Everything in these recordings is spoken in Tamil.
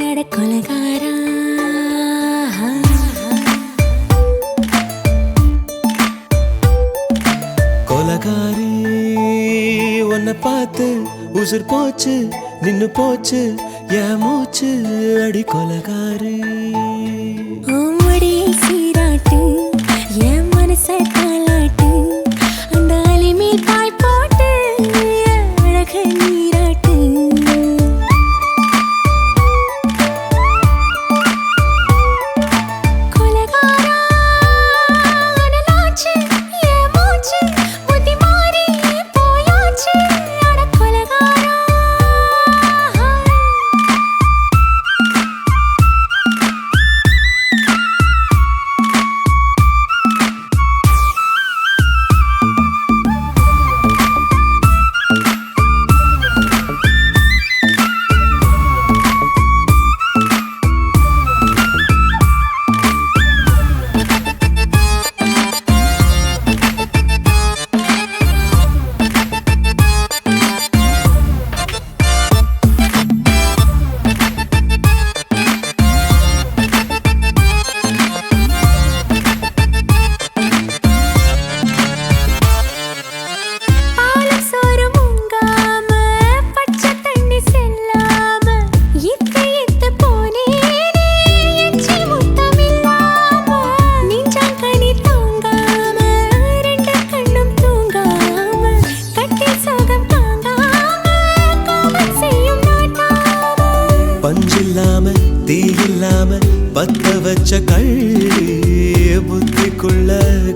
அட கொலகாரா கொலகாரி உன்னை பார்த்து உசுர் போச்சு நின்னு போச்சு என் மூச்சு அடி கொலகாரி ஓமடியை சீராட்டு என் மனசை தாளாட்டு அந்த அலிமேல் பாய் போட்டு அழக நீராட்டு கொலகாரா அனலாச்சு என் மூச்சு புத்தி மாறி போயாச்சு அட கொலகாரா பஞ்சில்லாம தீயில்லாம பத்த வச்ச கள்ளி புத்திக்குள்ள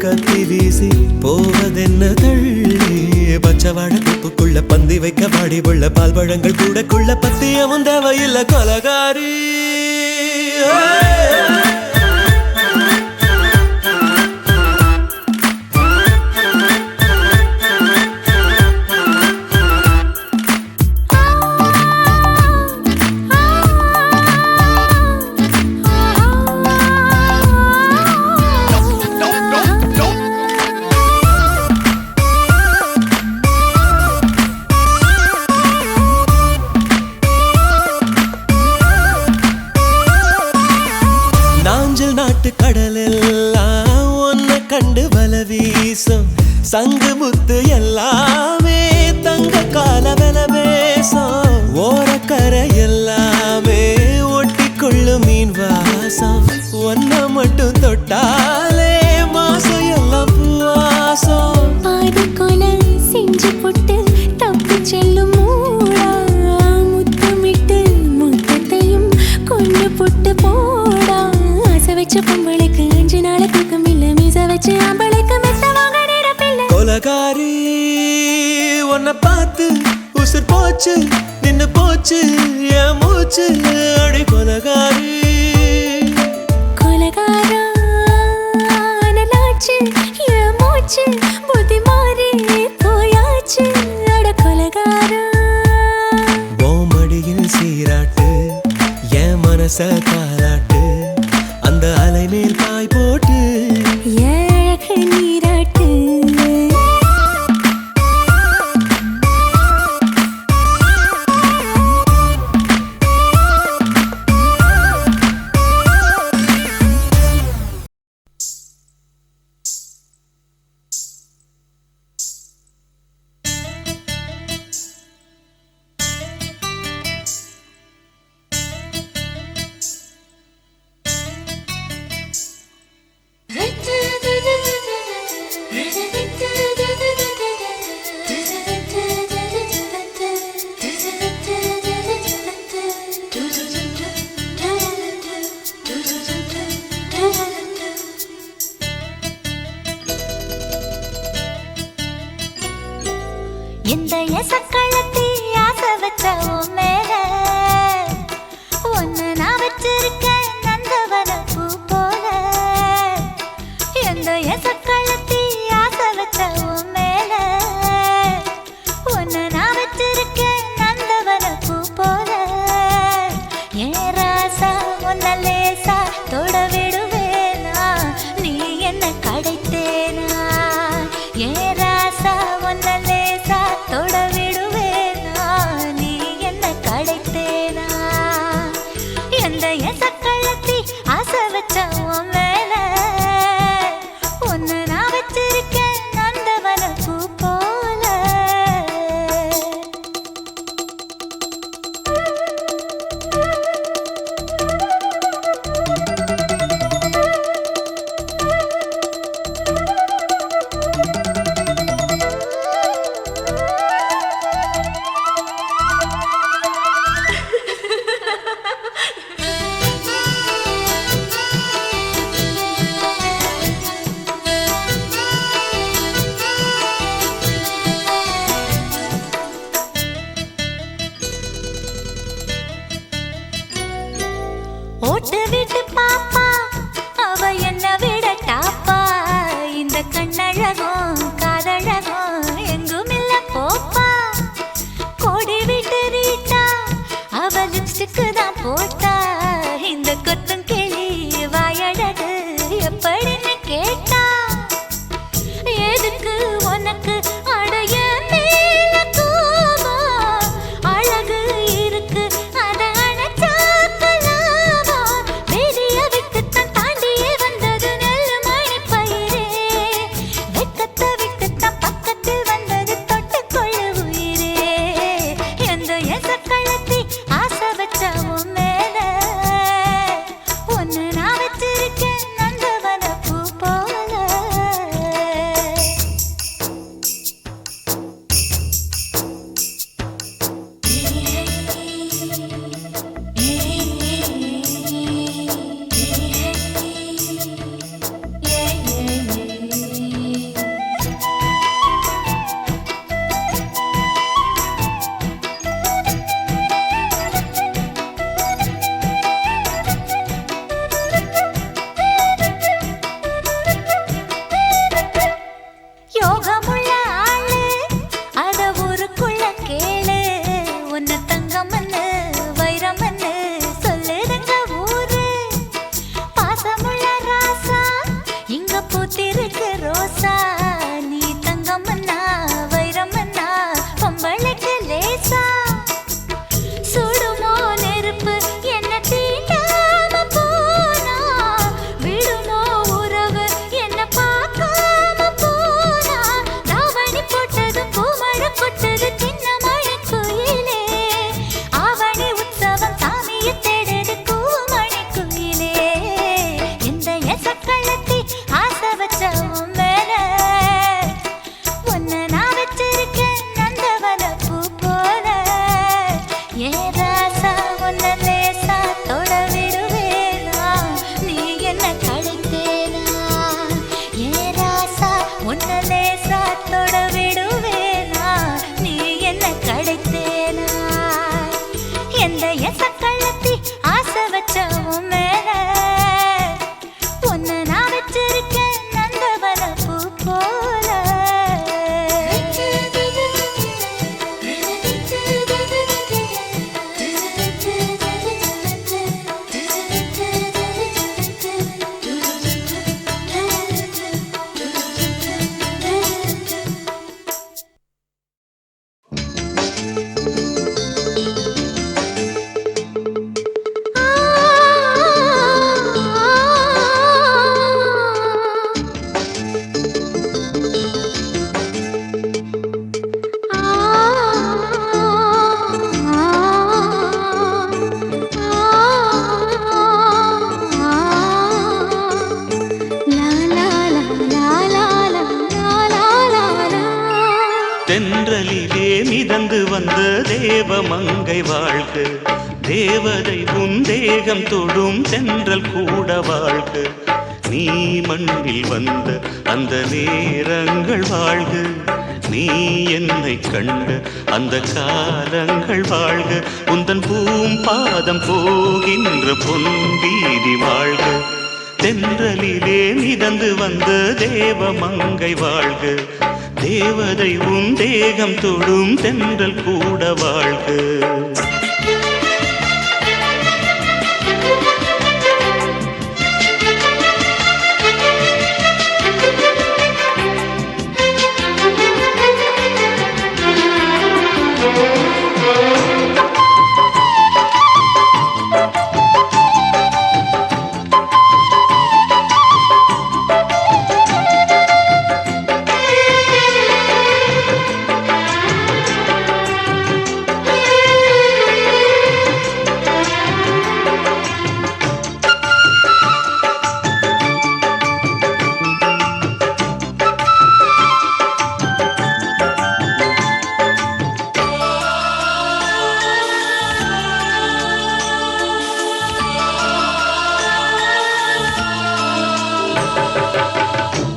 கத்தி வீசி போவதென்ன தள்ளி பச்சவாட குப்புக்குள்ள பந்தி வைக்க பாடி உள்ள பால் பழங்கள் கூடக்குள்ள பத்தியமும் தேவையில்ல கொலகாரி நாட்டு கடலெல்லாம் ஒன்ன கண்டு வல வீசும் சங்கு முத்து எல்லாமே தங்க கால வெல பேசும் ஓரக்கரை எல்லாமே ஒட்டி கொள்ளும் மீன் வாசம் ஒன்ன மட்டும் தொட்டாலே மாசம் எல்லாம் பூவாசம் பாதி கொலை செஞ்சு போட்டு தப்பி செல்லும் மூடா முத்தமிட்டு முத்தத்தையும் கொண்டு போட்டு போடா வச்ச பொம்பளைக்கு 5 நாள் தூக்கம் இல்ல மீச வச்சு ஆம்பளைக்கு மெத்த வாங்க நேரமில்ல கொலகாரி உன்னை பார்த்து உசுர் போச்சு நின்னு போச்சு என் மூச்சு அடி கொலகாரி கொலகாரா அனலாச்சு என் மூச்சு புத்தி மாறி போயாச்சு அட கொலகாரா ஓமடியில் சீராட்டு என் மனச தாளாட்டு அந்த அலை மேல் பாய் போட்டு அழக நீராட்டு இந்த எசக்களத்தி ஆசை வச்ச மேல ஒன்னு நான் வச்சிருக்கேன் நந்தவன பூ போல இந்த எசக்களத்தி ஆசை வச்ச மேல ஒன்னு நான் வச்சிருக்கேன் நந்தவன பூ போல ஏ ராசா ஒன்ன லேசா தொட விடுவேனா நீ என்ன கடைத்தேனா ஏ ராசா ஒன்ன லேசா தொட விடுவேனா நீ என்ன எந்த எசக்கள்ளத்தி ஆசை வச்ச உன் மேல ஒன்னு நான் வச்சிருக்கேன் நந்தவன பூ போல. ஓட்டு விட்டு பாப்பா அவ என்ன விட டாப்பா. இந்த கண்ணழகும் காதழகும் எங்கும் இல்ல போப்பா. கோடி விட்டு ரீட்டா அவ லிப்ஸ்டிக்கு தான் போட்டா. இந்த கொத்தும் கிளி வாயழகு எப்படின்னு கேட்டா. எதுக்கு உனக்கு அடைய மேல கோபம்? அழகு இருக்கு அத அணைச்சாக்கலாமா? வெளிய விட்டுத்தான் தாண்டியே வந்தது நெல்லு மணி பயிரே. வெக்கத்தை விட்டுத்தான் பக்கத்தில் வந்தது தொட்டுக்கொள்ள உயிரே. எந்த எசக்கள்ளத்தி ஆசை வச்ச உன் மேல ஒன்னு நான் வச்சிருக்கேன் நந்தவன பூ போல. யோகமுள்ள ஆளு அத ஊருக்குள்ள கேளு. உன்ன தங்கமன்னு வைரமன்னு சொல்லுதுங்க ஊரு. பாசமுள்ள ராசா இங்க பூத்திருக்கு ரோசா. நீ தங்கமன்னா வைரமன்னா பொம்பளைக்கு லேசா. சுடுமோ நெருப்பு என்ன தீண்டாம போனா. விடுமோ உறவு என்ன பார்க்காம போனா. தாவணி போட்டதும் பூமழை கொட்டது சின்ன மழை குயிலே. ஆவணி உற்சவம் சாமியை தேடுது பூமணி குயிலே. எந்த எசக்கள்ளத்தி ஆசை வச்ச உன் மேல ஒன்னு நான் வச்சிருக்கேன் நந்தவன பூ போல. ஏ ராசா உன்ன லேசா தொட விடுவேனா? நீ என்ன கழித்தேனா? ஏ ராசா உன்ன லேசா தொட விடுவேனா? நீ என்ன கழித்தேனா? எந்த எசக்கள்ளத்தி ஆசை வச்ச உன் மேல ஒன்னு நான் வச்சிருக்கேன் நந்தவன பூ போல. தென்றலிலே மிதந்து வந்த தேவமங்கை வாழ்க. தேவதை உன் தேகம் தொடும் தென்றல் கூட வாழ்க. நீ மண்ணில் வந்த அந்த நேரங்கள் வாழ்க. நீ என்னை கண்ட அந்த காலங்கள் வாழ்க. உந்தன் பூம்பாதம் போகின்ற பொன்வீதி வாழ்க. தென்றலிலே மிதந்து வந்த தேவமங்கை வாழ்க. தேவதை உன் தேகம் தொடும் தென்றல் கூட வாழ்க.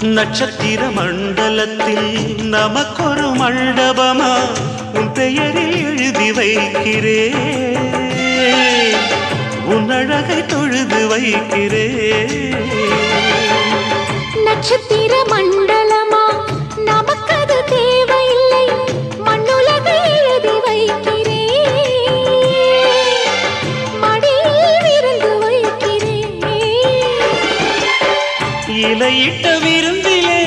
நட்சத்திர மண்டலத்தில் நமக்கொரு மண்டபமா உன் பெயரில் எழுதி வைக்கிறேன், உன் அழகை தொழுது வைக்கிறேன். நட்சத்திர மண்டலமா நமக்கது தேவையில்லை, மண்ணுலகை எழுதி வைக்கிறேன், மடியில் விருந்து வைக்கிறேன். இலையிட்ட விருந்திலே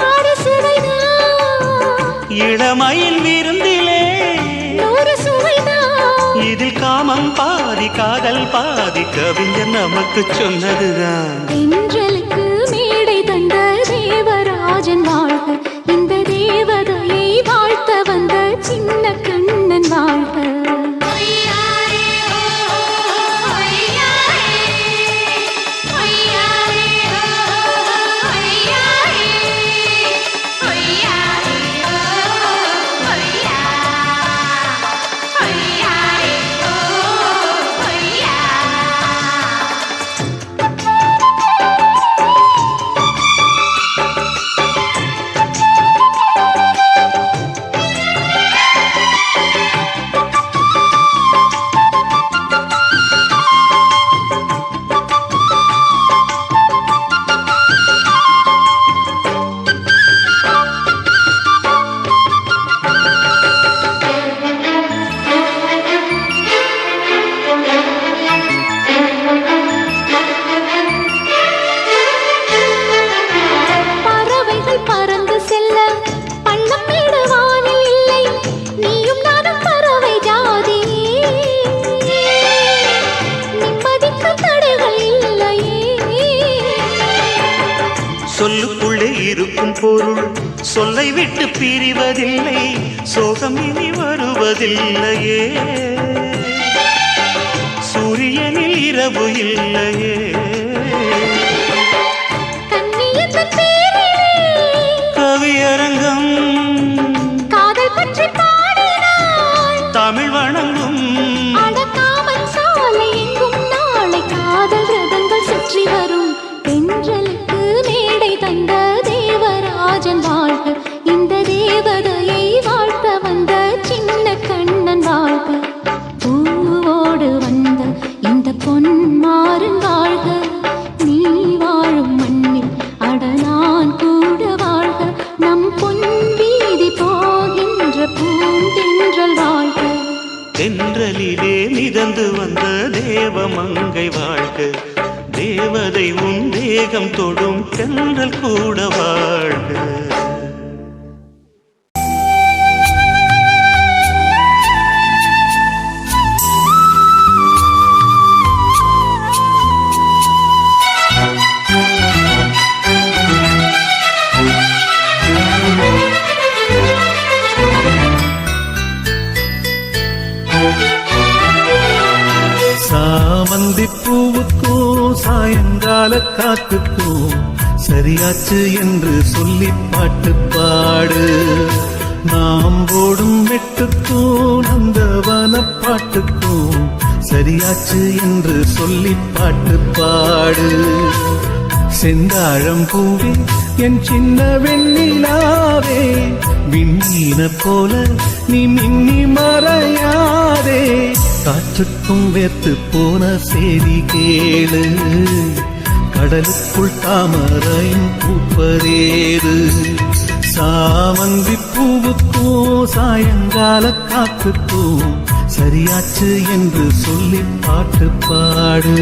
ஆறு சுவைதான், இளமையில் விருந்திலே நூறு சுவைதான். இதில் காமம் பாதி காதல் பாதி கவிஞர் நமக்கு சொன்னதுதான். தென்றலுக்கு மேடை தந்த தேவராஜன் வாழ்க, இந்த தேவதையை வாழ்த்த வந்த சின்ன கண்ணன் வாழ்க. சொல்லுக்குள்ளே இருக்கும் பொருள் சொல்லை விட்டு பிரிவதில்லை, சோகம் இனி வருவதில்லையே, சூரியனில் இரவு இல்லையே. கவியரங்கம் காதல் பற்றி பாடினாள், தமிழ் வணங்கும் அடக்காமல் சாலை எங்கும் நாளை காதல் ரதங்கள் சுற்றி வரும். தென்றலுக்கு மேடை தந்த தேவராஜன் வாழ்க, இந்த தேவதையை வாழ்த்த வந்த சின்ன கண்ணன் வாழ்க. பூவோடு வந்த இந்த பொன்மாறன் வாழ்க, நீ வாழும் மண்ணில் அடலான் கூட வாழ்க. நம் பொன் வீதி போகின்ற பூந்தென்றல் வாழ்க. தென்றலிலே மிதந்து வந்த தேவமங்கை வாழ்க, தேவதை உன் தேகம் தொடும் தென்றல் கூட வாழ்க. சாமந்தி பூவுக்கும் சாயங்கால காத்துக்கும் சரியாச்சு என்று சொல்லி பாட்டு பாடு. நாம் போடும் வெட்டுக்கும் நந்தவன பாட்டுக்கும் சரியாச்சு என்று சொல்லி பாட்டு பாடு. செந்தாழம் பூவே என் சின்ன வெண்ணிலாவே, விண்ணீன போல நீ மின்னி மறையாதே. காற்றுக்கும் வேர்த்து போன செய்தி கேளு, கடலுக்குள் தாமரையும் பூப்பதேது. சாமந்தி பூவுக்கும் சாயங்கால காத்துக்கும் சரியாச்சு என்று சொல்லி பாட்டு பாடு.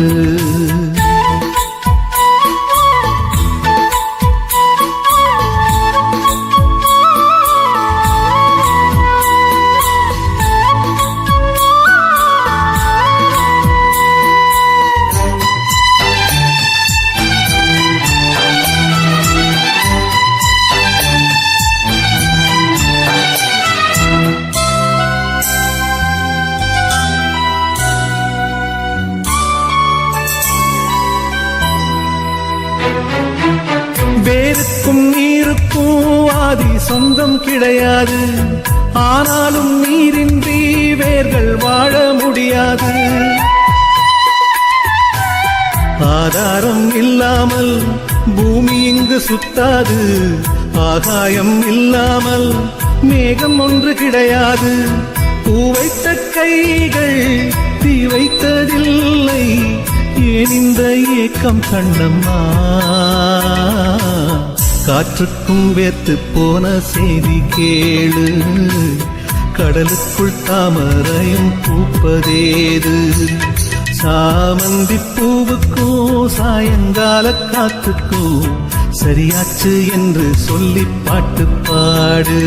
வேருக்கும் நீருக்கும் ஆதி சொந்தம் கிடையாது, ஆனாலும் நீரின்றி வேர்கள் வாழ முடியாது. ஆதாரம் இல்லாமல் பூமி இங்கு சுத்தாது, ஆகாயம் இல்லாமல் மேகம் ஒன்று கிடையாது. பூ வைத்த கைகள் தீ வைத்ததில்லை, ஏன் இந்த ஏக்கம் கண்ணம்மா? காற்றுக்கும் வேத்து போன செய்தி கேளு, கடலுக்குள் தாமரையும் பூப்பதேது. சாமந்தி பூவுக்கும் சாயங்கால காத்துக்கும் சரியாச்சு என்று சொல்லி பாட்டு பாடு.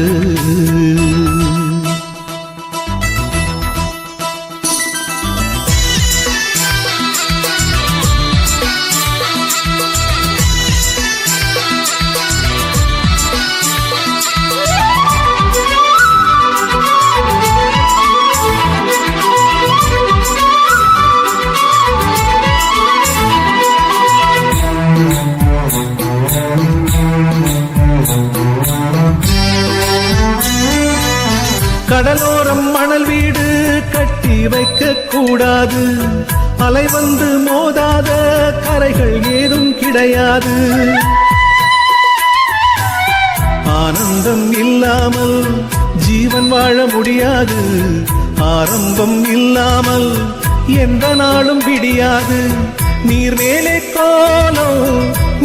கடலோரம் மணல் வீடு கட்டி வைக்க கூடாது, அலை வந்து மோதாத கரைகள் ஏதும் கிடையாது. ஆனந்தம் இல்லாமல் ஜீவன் வாழ முடியாது, ஆரம்பம் இல்லாமல் எந்த நாளும் விடியாது. நீர் மேலே கோலம்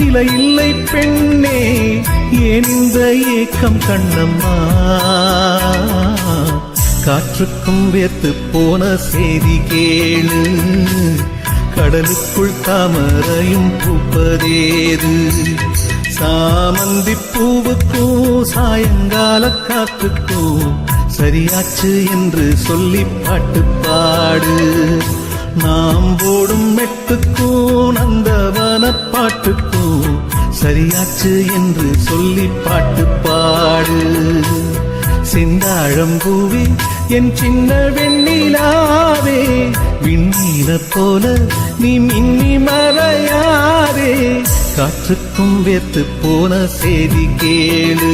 நிலையில்லை பெண்ணே, ஏன் இந்த ஏக்கம் கண்ணம்மா? காற்றுக்கும் வேத்து போன செய்தி கேளு, கடலுக்குள் தாமரையும் பூப்பதேது. சாமந்தி பூவுக்கும் சாயங்கால காத்துக்கும் சரியாச்சு என்று சொல்லி பாட்டு பாடு. நாம் போடும் மெட்டுக்கும் நந்தவன பாட்டுக்கும் சரியாச்சு என்று சொல்லி பாட்டு பாடு. செந்தாழம்பூவே என் சின்ன வெண்ணிலாவே, விண்ணீல போல நீ மின்னி மறையாதே. காற்றுக்கும் வேத்து போன செய்தி கேளு,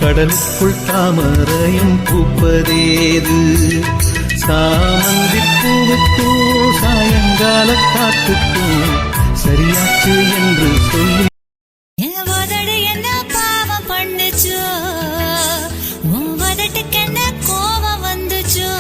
கடலுக்குள் தாமரையும் பூப்பதேது. சாமந்தி பூவுக்கும் சாயங்கால காத்துக்கும் சரியாச்சு என்று சொல்லி என்ன பாவம் பண்ணுச்சோ, உன் வதட்டுக்கு என்ன கோபம் வந்துச்சோ?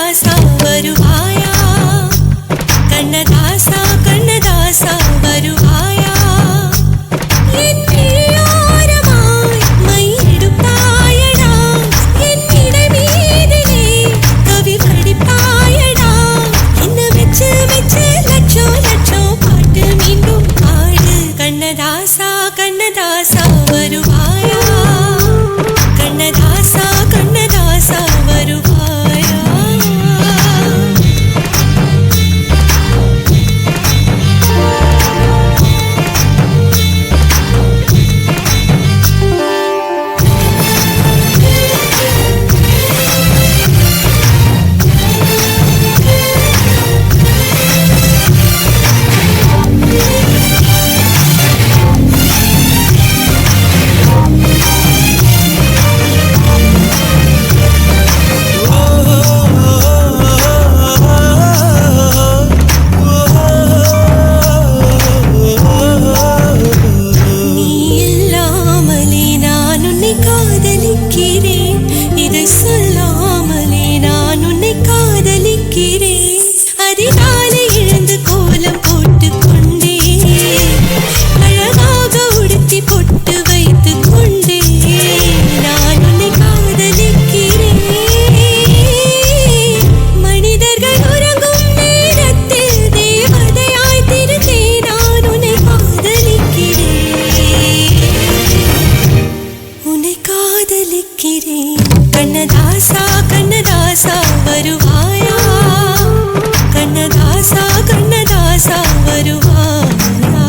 கண்ணதாசா வருவாயா கண்ணதாசா கண்ணதாசா வருவாயா என் விழியோரமாய் மையெடுப்பாயடா என் இடை மீதிலே கவி படிப்பாயடா என்ன வெச்சு வெச்சு லட்சம் லட்சம் பாட்டு மீண்டும் பாடு கண்ணதாசா கண்ணதாசா வருவாயா கண்ணதாசா கண்ணதாசா வருவாயா நீ இல்லாமலே நான் உன்னை காதலிக்கிறேன் இதை சொல்லாமலே நான் உன்னை காதலிக்கிறேன் அதிகாலை எழுந்து கோலம் போட்டுக் கொண்டே அழகாக உடுத்தி பொட்டு வைத்துக் கொண்டே நான் உன்னை காதலிக்கிறேன் மனிதர்கள் உறங்கும் நேரத்தில் தேவதையாய் திருந்தே நான் உன்னை காதலிக்கிறேன் உன்னை காதலிக்கிறேன் கண்ணதாசா கண்ணதாசா வருவாயா கண்ணதாசா கண்ணதாசா வருவாயா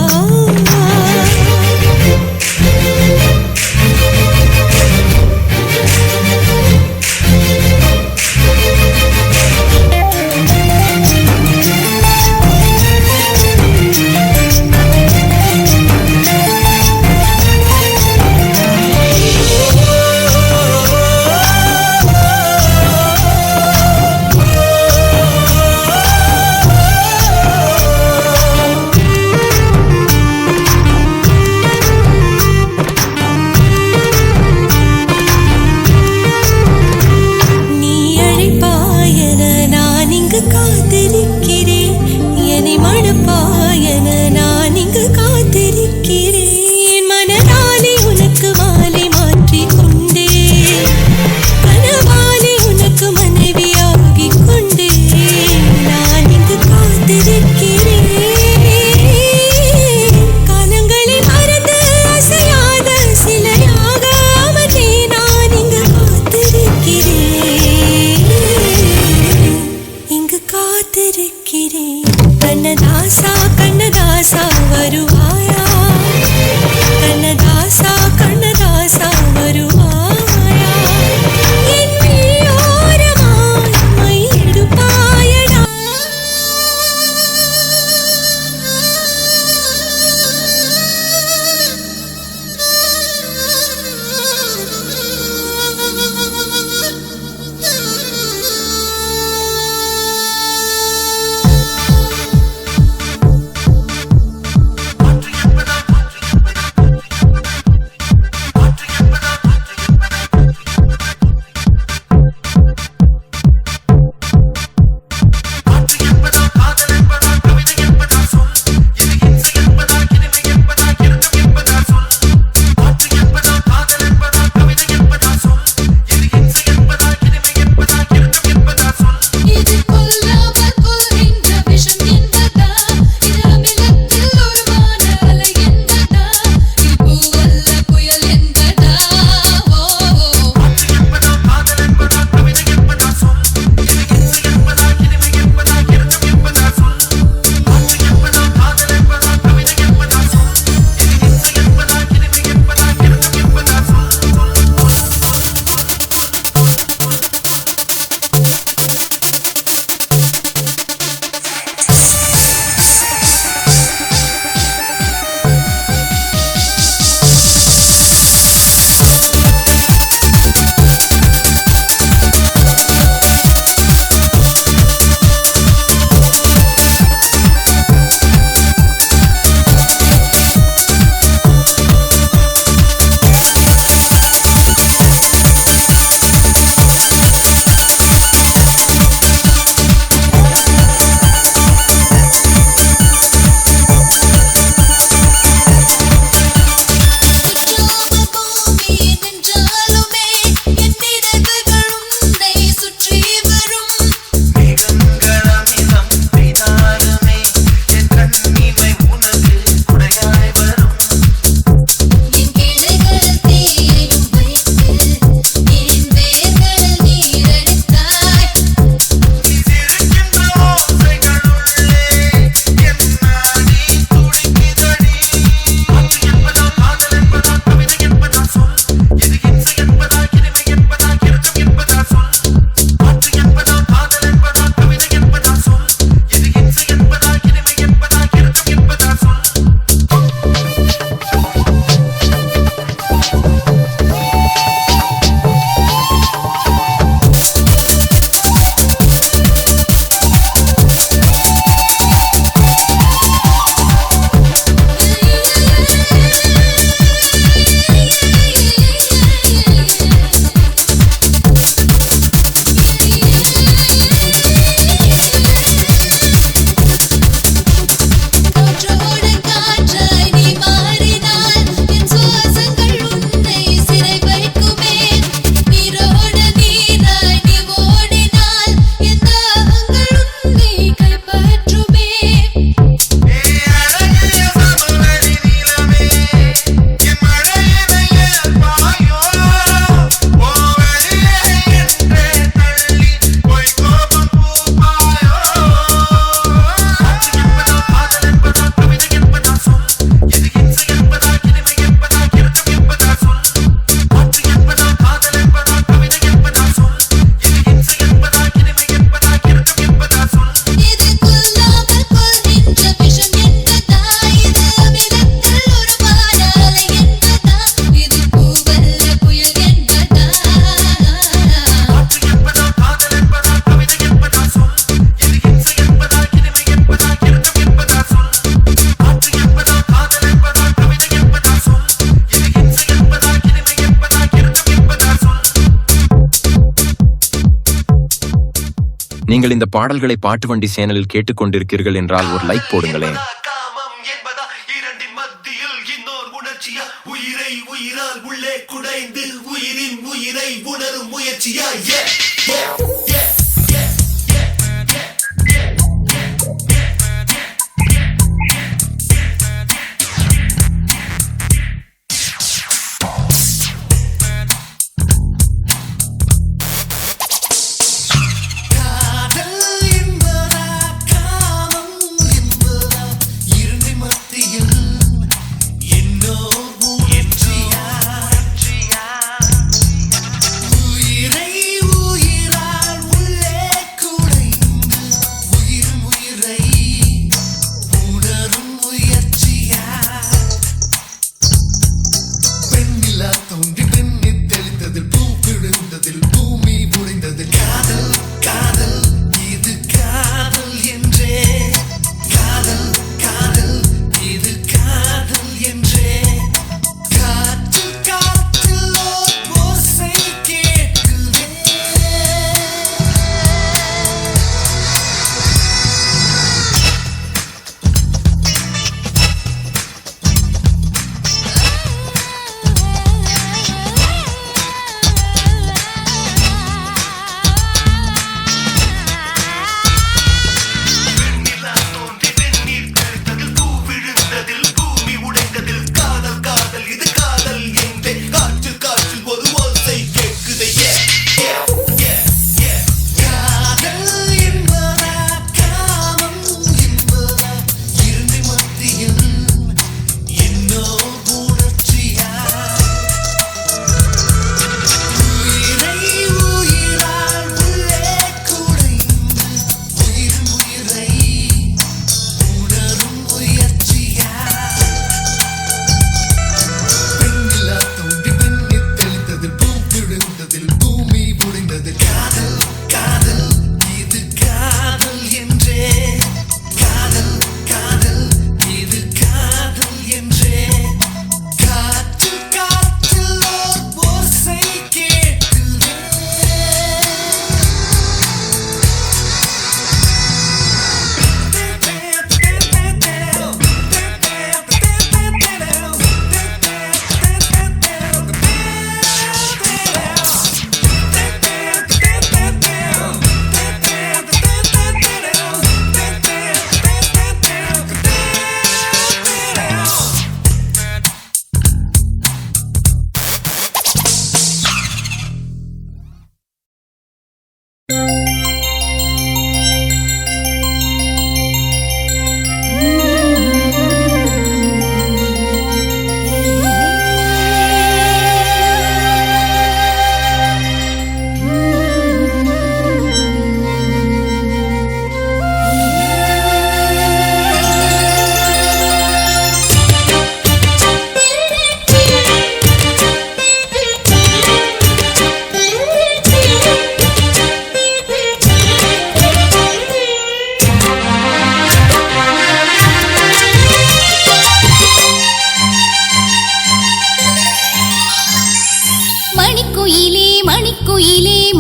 நீங்கள் இந்த பாடல்களை பாட்டு வண்டி சேனலில் கேட்டுக்கொண்டிருக்கிறீர்கள் என்றால் ஒரு லைக் போடுங்களேன். காமம் என்பதா இரண்டின் மத்தியில் இன்னொரு உணர்ச்சியா, உயிரை உயிரால் உள்ளே குடைந்து உயிரின் உயிரை உணரும் முயற்சியா.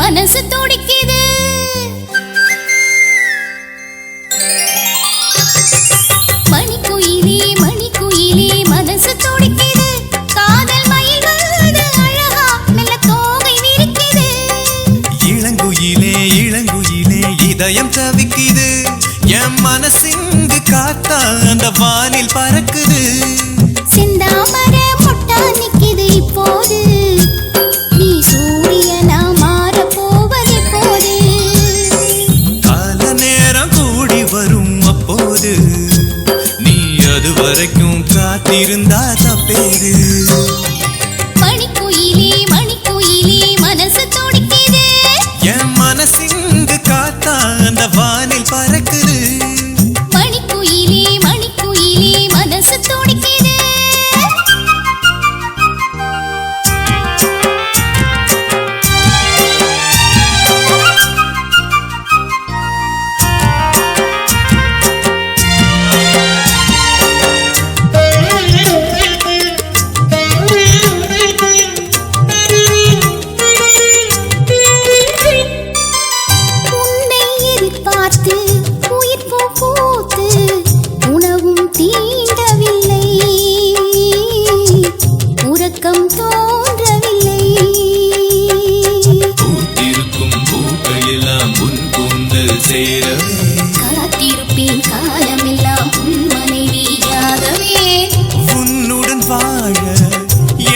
மனசு துடிக்குது. மணிக்குயிலே மணிக்குயிலே மனசு துடிக்குது. காதல் மயில் வந்து அழகா நல்ல தோகை விரிக்குது. இளங்குயிலே இளங்குயிலே இதயம் தவிக்குது. என் மனசிங்கு காத்தா அந்த வானில் பறக்குது. சிந்தாமர முட்டா நிக்குது இப்போது. நீ சூரியனா மாற போவது போது. கால நேரம் கூடி வரும் அப்போது. நீ அது வரைக்கும் காத்திருந்தா தப்பேது. மணிக்குயிலே மணிக்குயிலே மனசு துடிக்குது. என் மனசிங்கு காத்தா அந்த வானில் பறக்குது. மணிக்குயிலே மணிக்குயிலே மனசு துடிக்குது. பார்த்து உயிர் பூ பூத்து உணவும் தீண்டவில்லை, உறக்கம் தோன்றவில்லை. பூத்திருக்கும் பூக்கள் எல்லாம் உன் கூந்தல் சேரவே, காத்திருப்பேன் காலமெல்லாம் உன் மனைவியாகவே. உன்னுடன் வாழ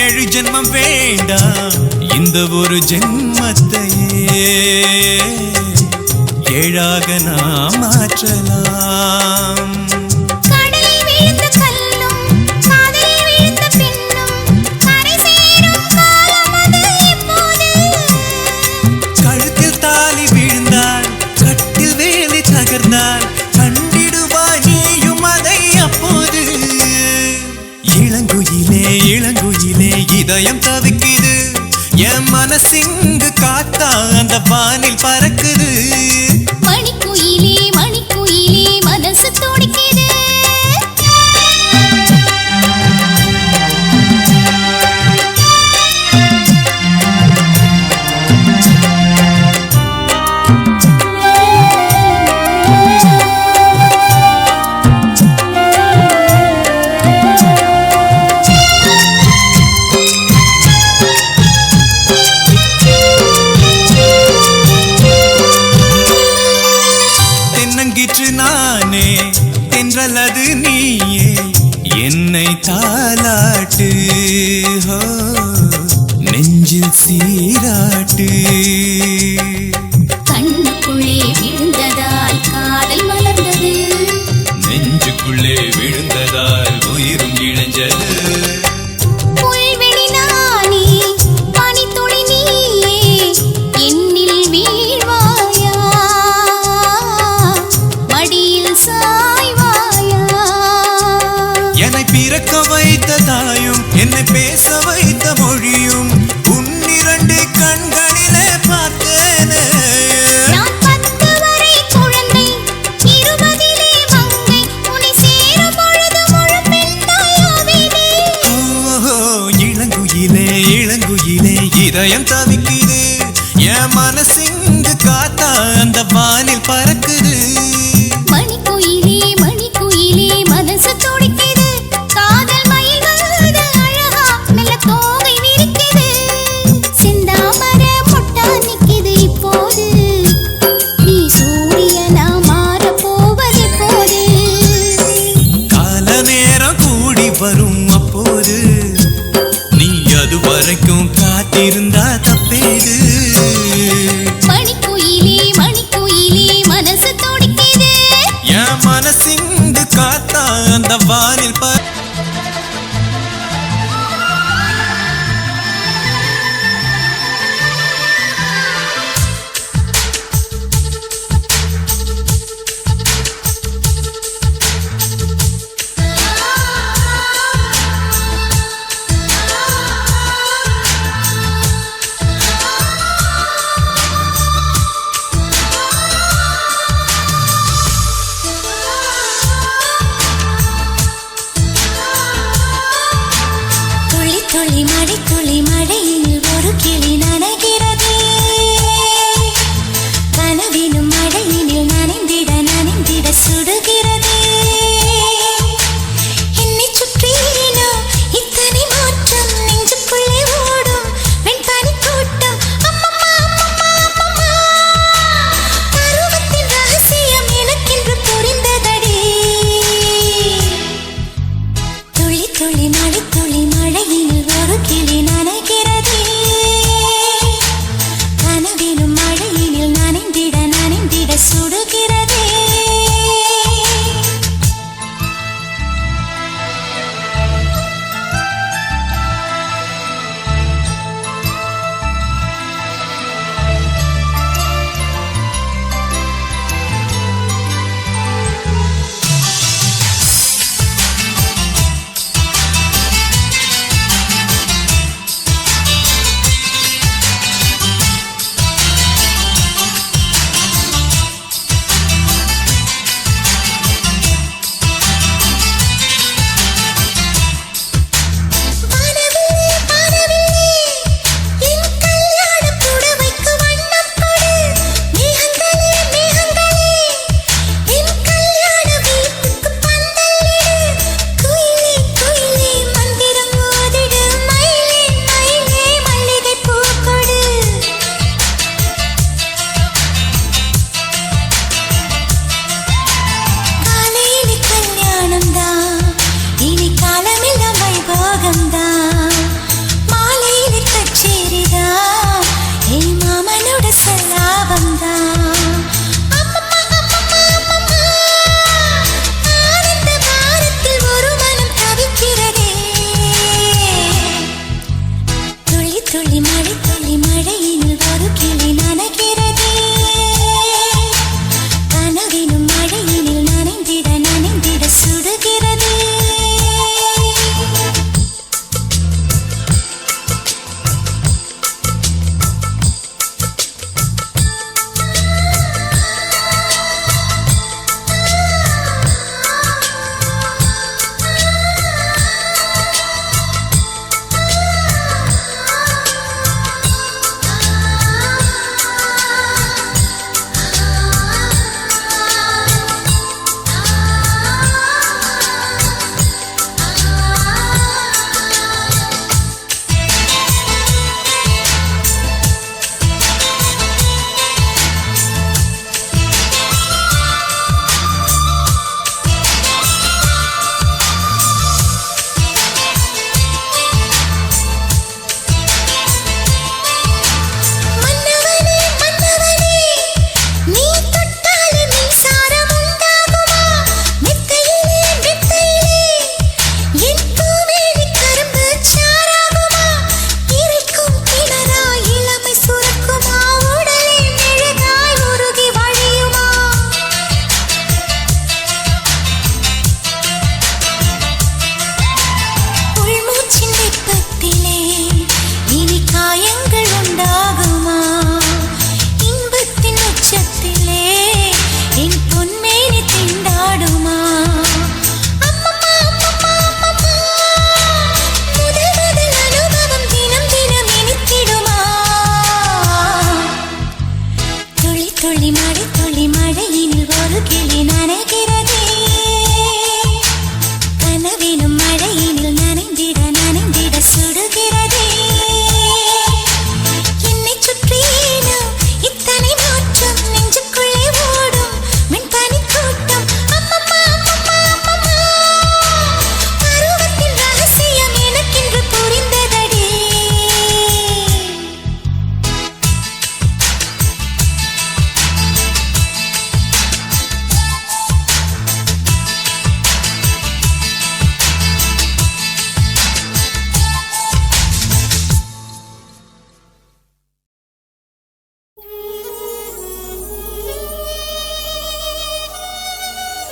7 ஜென்மம் வேண்டாம், இந்த ஒரு ஜென்மத்தையே 7ஆக நாம் மாற்றலாம். கடலில் விழுந்த கல்லும் காதலில் விழுந்த பெண்ணும் கரை சேரும் காலம் அது எப்போது? கழுத்தில் தாலி விழுந்தால் கட்டில் வேலி தகர்ந்தால் கண்டிடுவாய் நீயும் அதை அப்போது. இளங்குயிலே இளங்குயிலே இதயம் தவிக்குது, என் மனசிங்கு காத்தா அந்த வானில் பறக்குது. மணிக்குயிலே மணிக்குயிலே மனசு துடிக்குது. தென்னங்கிற்று நானே தென்றலது நீயே, என்னை தாலாட்டு ஹோ, நெஞ்சில் சீராட்டு. கண்ணுக்குள்ளே விழுந்ததால் காதல் மலர்ந்தது, நெஞ்சுக்குள்ளே விழுந்ததால் உயிரும் இழைஞ்சது. புல்வெளி நானே பனித்துளி நீயே, என்னில் வீழ்வாயா மடியில் சாய்வாயா? என்னை பிறக்க வைத்த தாயும் என்னை பேச வைத்த மொழியும் உன்னிரண்டு கண்களிலே பார்த்தேனே. நான் 10 வரை குழந்தை 20லே மங்கை, உன்னை சேரும் பொழுது முழு பெண்ணாயாவேனே. ஓஹோ, இளங்குயிலே இளங்குயிலே இதயம் தவிக்குது, என் மனசிங்கு காத்தா அந்த வானில் பறக்குது. மணிக்குயிலே மணிக்குயிலே மனசு துடிக்குது, காதல் மயில் வந்து அழகா மெல்ல தோகை விரிக்குது. செந்தாமர மொட்டா நிக்குது இப்போது, நீ சூரியனா மாறப் போவது போது. கால நேரம் கூடி வரும் அப்போது, நீ அது வரைக்கும் காத்திருந்தா தப்பேது. மணிக்குயிலே மணிக்குயிலே மனசு துடிக்குது, என் மனசிங்கு காத்தா அந்த வானில்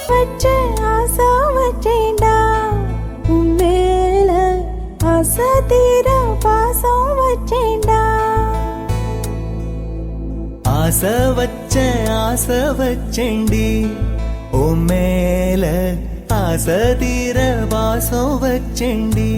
வச்ச ஆசை வச்சேண்டா உன் மேல ஆசை தீர பாசம் வச்சேண்டா ஆசை வச்சேண்டி உன் மேல ஆசை தீர வாசம் வச்சேண்டி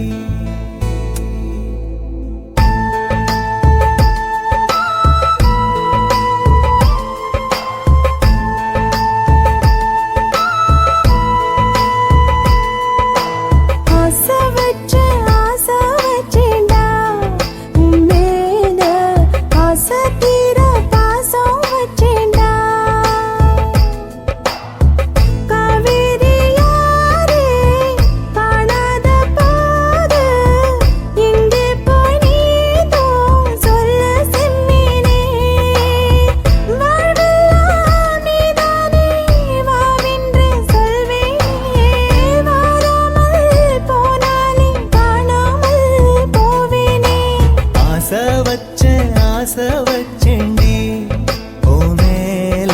ஆசை வச்சேண்டி ஓ மேல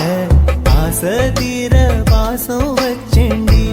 ஆசை தீர பாசம் வச்சேண்டி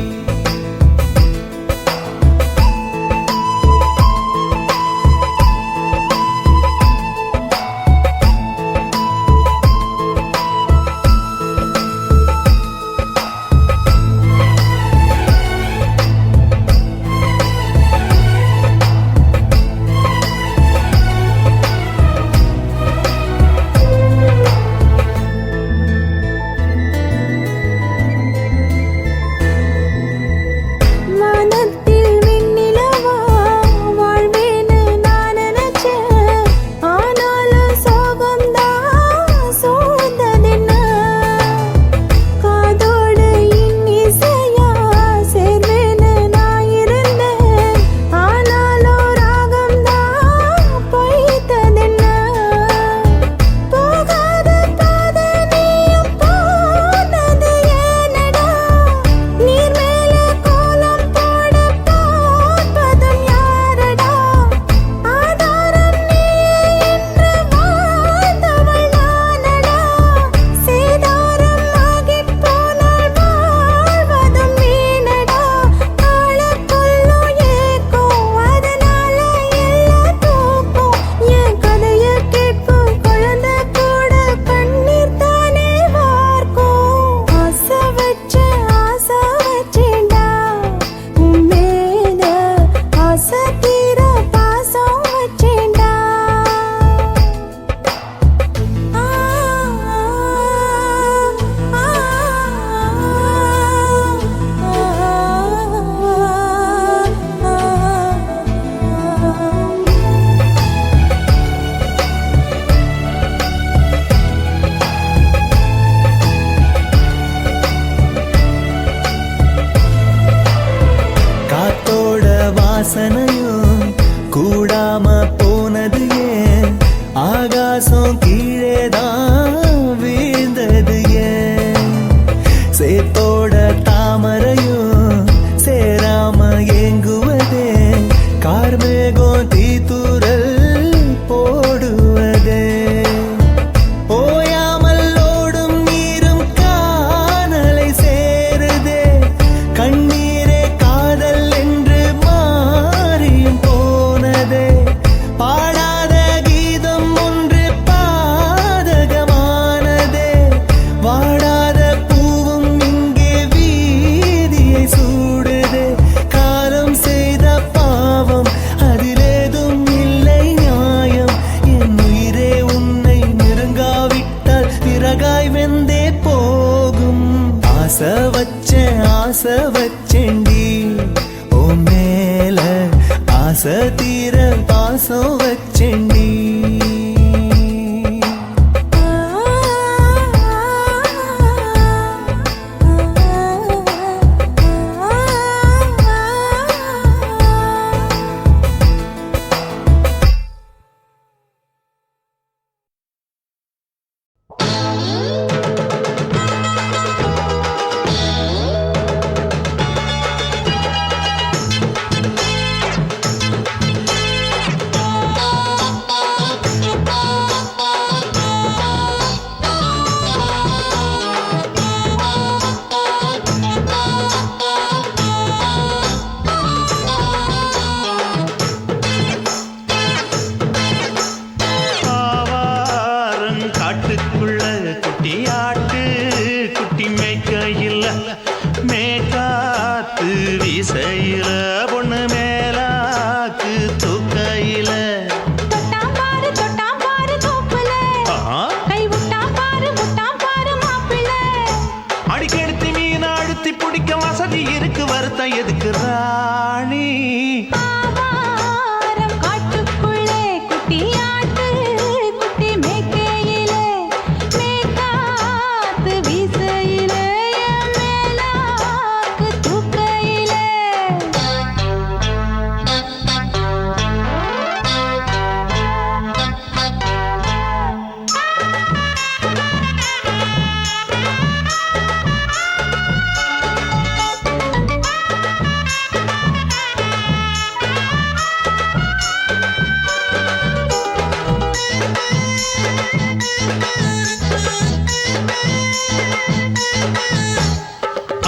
வாசனையும் கூடாம போனது ஏன் ஆகாசம் கீழேதான் வீழ்ந்தது ஏன் சேத்தோட தாமரையும் சேராம ஏங்குவதே கார்மேகம் தீத்துரல் போடுவதே ஓயாமல் ஓடும் நீரும் காணலை சேருதே கண்ணீரே காதல் என்று மாறியும் போனதே பாடாத கீதம் ஒன்று பாதகமானதே வாடாத பூவும் இங்கே வீதியை சூடுதே காலம் செய்த பாவம் அதிலேதும் இல்லை நியாயம் என் உயிரே உன்னை நெருங்காவிட்டால் பிறகாய் வெந்தே போகும் ஆசை வச்சேண்டி ஓ மேல ஆசை தீர பாசம் வச்சேண்டி ஆ இல்ல மேகாத்து வீசையில பொண்ணு மேலாக்கு தூக்கையில தொட்டாம் பாரு தோப்புல கை விட்டாம் பாரு மாப்பிள்ளை அடிக்கெடுத்து மீன் அழுத்தி பிடிக்க வசதி இருக்கு வருத்தம் எதுக்கு ராணி ஆவாரம் காட்டுக்குள்ளே குட்டியாட்டு குட்டி மேய்க்கையிலே மேய்க்காத்து வீசையிலே மேலாக்கு தூக்கையிலே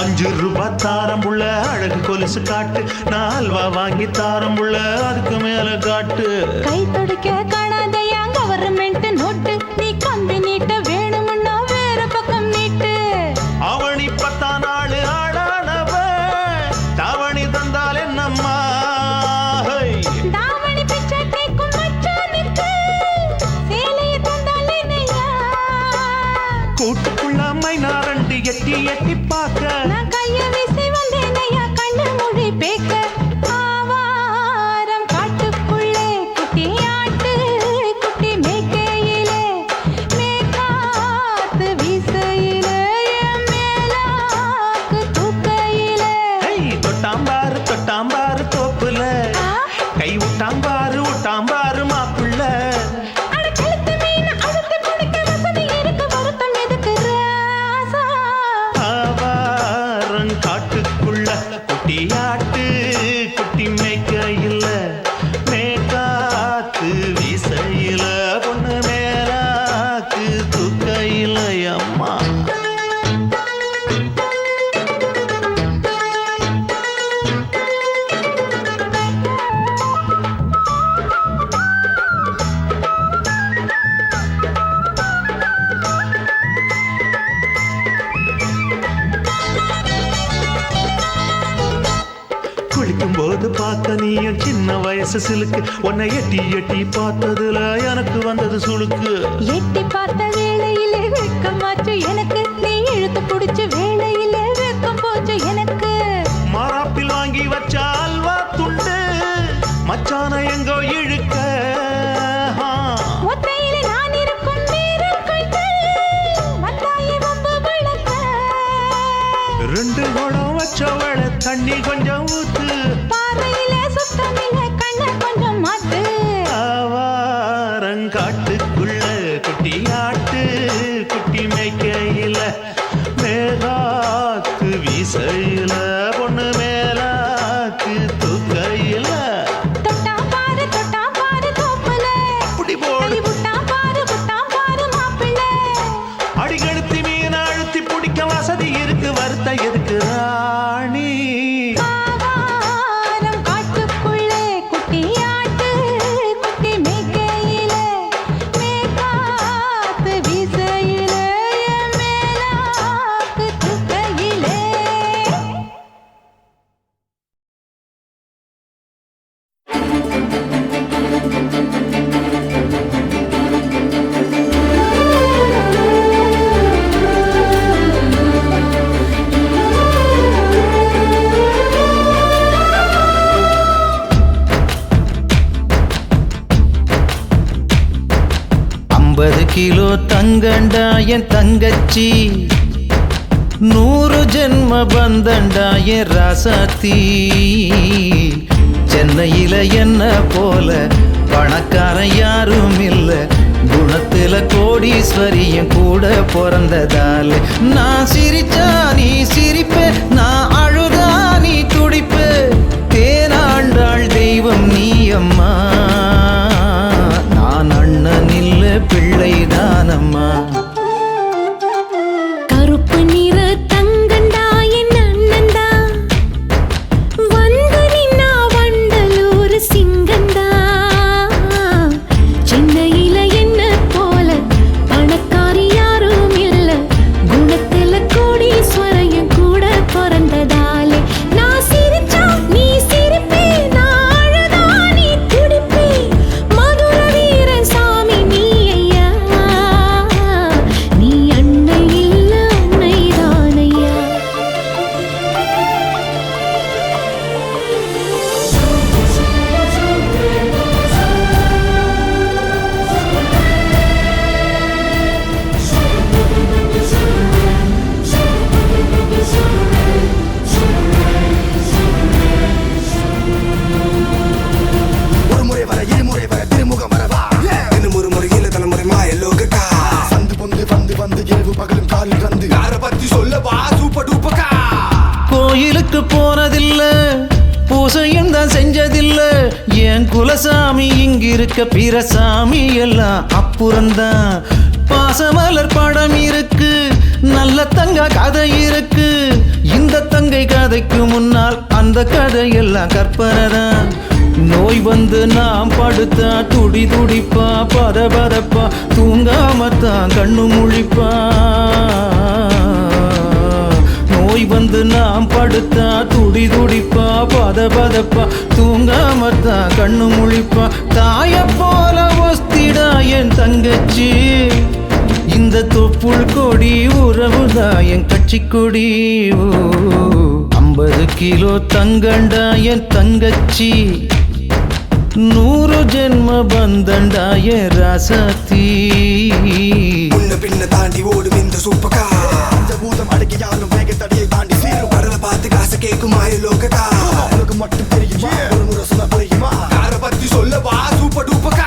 ₹5 தாரம் புள்ள அழகு கொலுசு காட்டு நான் அல்வா வாங்கி தாரம் புள்ள அதுக்கு மேல காட்டு கை தொடுக்க காணாதையா கவர்மெண்ட் நோட்டு நீ கம்பி நீட்ட வேணும்னா வேற பக்கம் நீட்டு அவனி 10 நாள் ஆடானவ தாவணி தந்தால் என்னம்மா தாவணி பிச்சை கேக்கும் மச்சானுக்கு சேலைய தந்தால் என்னையா கூட்டுக்குள்ள மைனாரண்டு எட்டி எட்டி பார்க்க நான் கைய வீசி வந்தேனையா கண்ணு மொழி பேக்க ஆவாரம் காட்டுக்குள்ளே குட்டியாட்டு குட்டி மேய்க்கையிலே மேய்க்காத்து வீசையிலே மேலாக்கு தூக்கையிலே தொட்டாம்பாரு தோப்புல கை விட்டாம்பாரு மாப்பிள்ள அட கழுத்து மீன் அழுத்து குடிக்க வசதி இருக்கு வருத்தம் எதுக்கு ராசா ஆவாரம் காட்டுக்குள்ள குட்டியாட்டு குட்டி மேய்க்கையில மேகாத்து வீசையில பொண்ணு மேலாக்கு தூக்கையில அம்மா குளிக்கும் போது பார்க்க நீயும் சின்ன வயசு சிலுக்கு உன்னை எட்டி எட்டி பார்த்ததுல எனக்கு வந்தது சுளுக்கு எட்டி பார்த்த வேளையிலே வெக்கமாச்சு எனக்கு நீ இழுத்து புடிச்ச வேளையிலே வெக்கம் போச்சு எனக்கு மாறாப்பில் வாங்கி வச்ச அல்வா துண்டு மச்சான எங்கோ இழுக்க ஒத்தையிலே நான் இருக்கும் நேரம் கண்டு வந்தாயே வம்பு விளக்க 2 குடம் வச்சவள தண்ணி கொஞ்சம் ஊத்து பார்வையிலே சுத்தமில்லை கண்ணை கொஞ்சம் மாத்து ஆவாரங்காட்டுக்குள்ள குட்டியாட்டு குட்டி மேய்க்கையில மேலாக்கு வீசையில பொண்ணு மேலாக்கு தூக்கையில தொட்டாம் பாரு தோப்புல அப்படி போடு கை விட்டாம் பாரு மாப்பிள்ளை அடிக்கெடுத்து மீன் அழுத்தி பிடிக்க வசதி இருக்கு வருத்த எதுக்கு ராணி ஆவாரம் காட்டுக்குள்ளே குட்டியாட்டு குட்டி மேய்க்கையிலே மேய்க்காத்து வீசையிலே மேலாக்கு தூக்கையிலே கிலோ தங்கண்டா என் தங்கச்சி 100 ஜென்ம பந்தண்டா என் ராசாத்தி சென்னையில என்ன போல பணக்காரன் யாரும் இல்ல குணத்துல கோடீஸ்வரியும் கூட பிறந்ததால நான் சிரிச்சா நீ சிரிப்ப நான் அழுதா நீ துடிப்ப தேனாண்டாள் தெய்வம் நீ அம்மா நான் அண்ணன் இல்ல பிள்ளைதானம்மா கருப்பு நிற தங்கண்டா என் அண்ணந்தா வந்து நின்னா வண்டலூர் சிங்கந்தா சென்னையில என்ன போல பணக்காரி யாரும் இல்ல குணத்துல கோடீஸ்வர என் குலசாமி இங்கிருக்க பிரசாமி எல்லாம் அப்புறந்தான். பாசமலர் படம் இருக்கு, நல்ல தங்க கதை இருக்கு. இந்த தங்கை கதைக்கு முன்னால் அந்த கதையெல்லாம் கற்பனைதான். நோய் வந்து நாம் படுத்தா துடி துடிப்பா, பத பதப்பா, தூங்காமத்தான் கண்ணு முழிப்பா. நோய் வந்து நாம் படுத்தா துடி துடிப்பா, பத பதப்பா, தூங்காமத்தான் கண்ணு முழிப்பா. தாய போல ஒஸ்திடா என் தங்கச்சி, இந்த தொப்புள் கொடி உறவுதான் என் கட்சி கொடி. 50 கிலோ தங்கண்டா என் தங்கச்சி, 100 ஜென்ம பந்தண்டா என் ராசாத்தி. உன்ன பின்ன தாண்டி ஓடும் இந்த சூப்பக்கா, இந்த பூதம் அடக்கியாலும் வேகத்தடியை தாண்டி சீரும். கடலை பார்த்து காசை கேட்கும் மாய லோகக்கா, உனக்கு மட்டும் தெரியுமா ஒரு முறை சொன்ன புரியுமா? கார பத்தி சொல்லவா சூப்பர் டூப்பக்கா.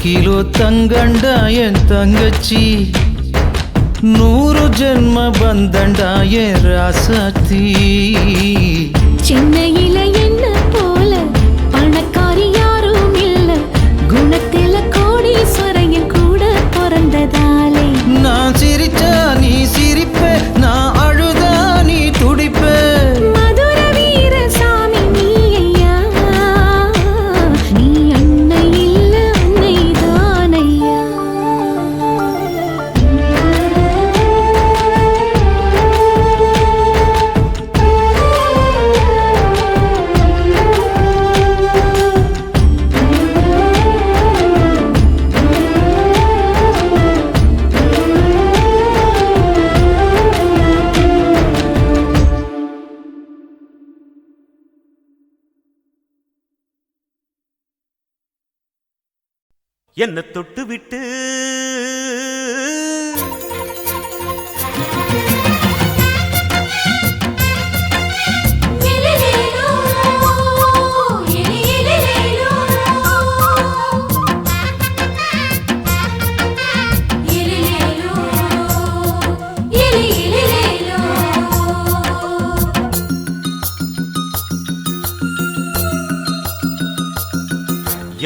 கிலோ தங்கண்டா என் தங்கச்சி, 100 ஜென்ம பந்தண்டா என் ராசாத்தி. சென்னையில என்ன போல பணக்காரி யாரும் இல்ல, குணத்தில கோடீஸ்வரன் கூட பிறந்ததாலே. நான் சிரிச்சா நீ சிரிப்ப, நான் அழுதா நீ துடிப்ப. மதுர வீர சாமி நீ ஐயா, நீ அன்னை இல்ல அன்னை தான் ஐயா. என்ன தொட்டு விட்டு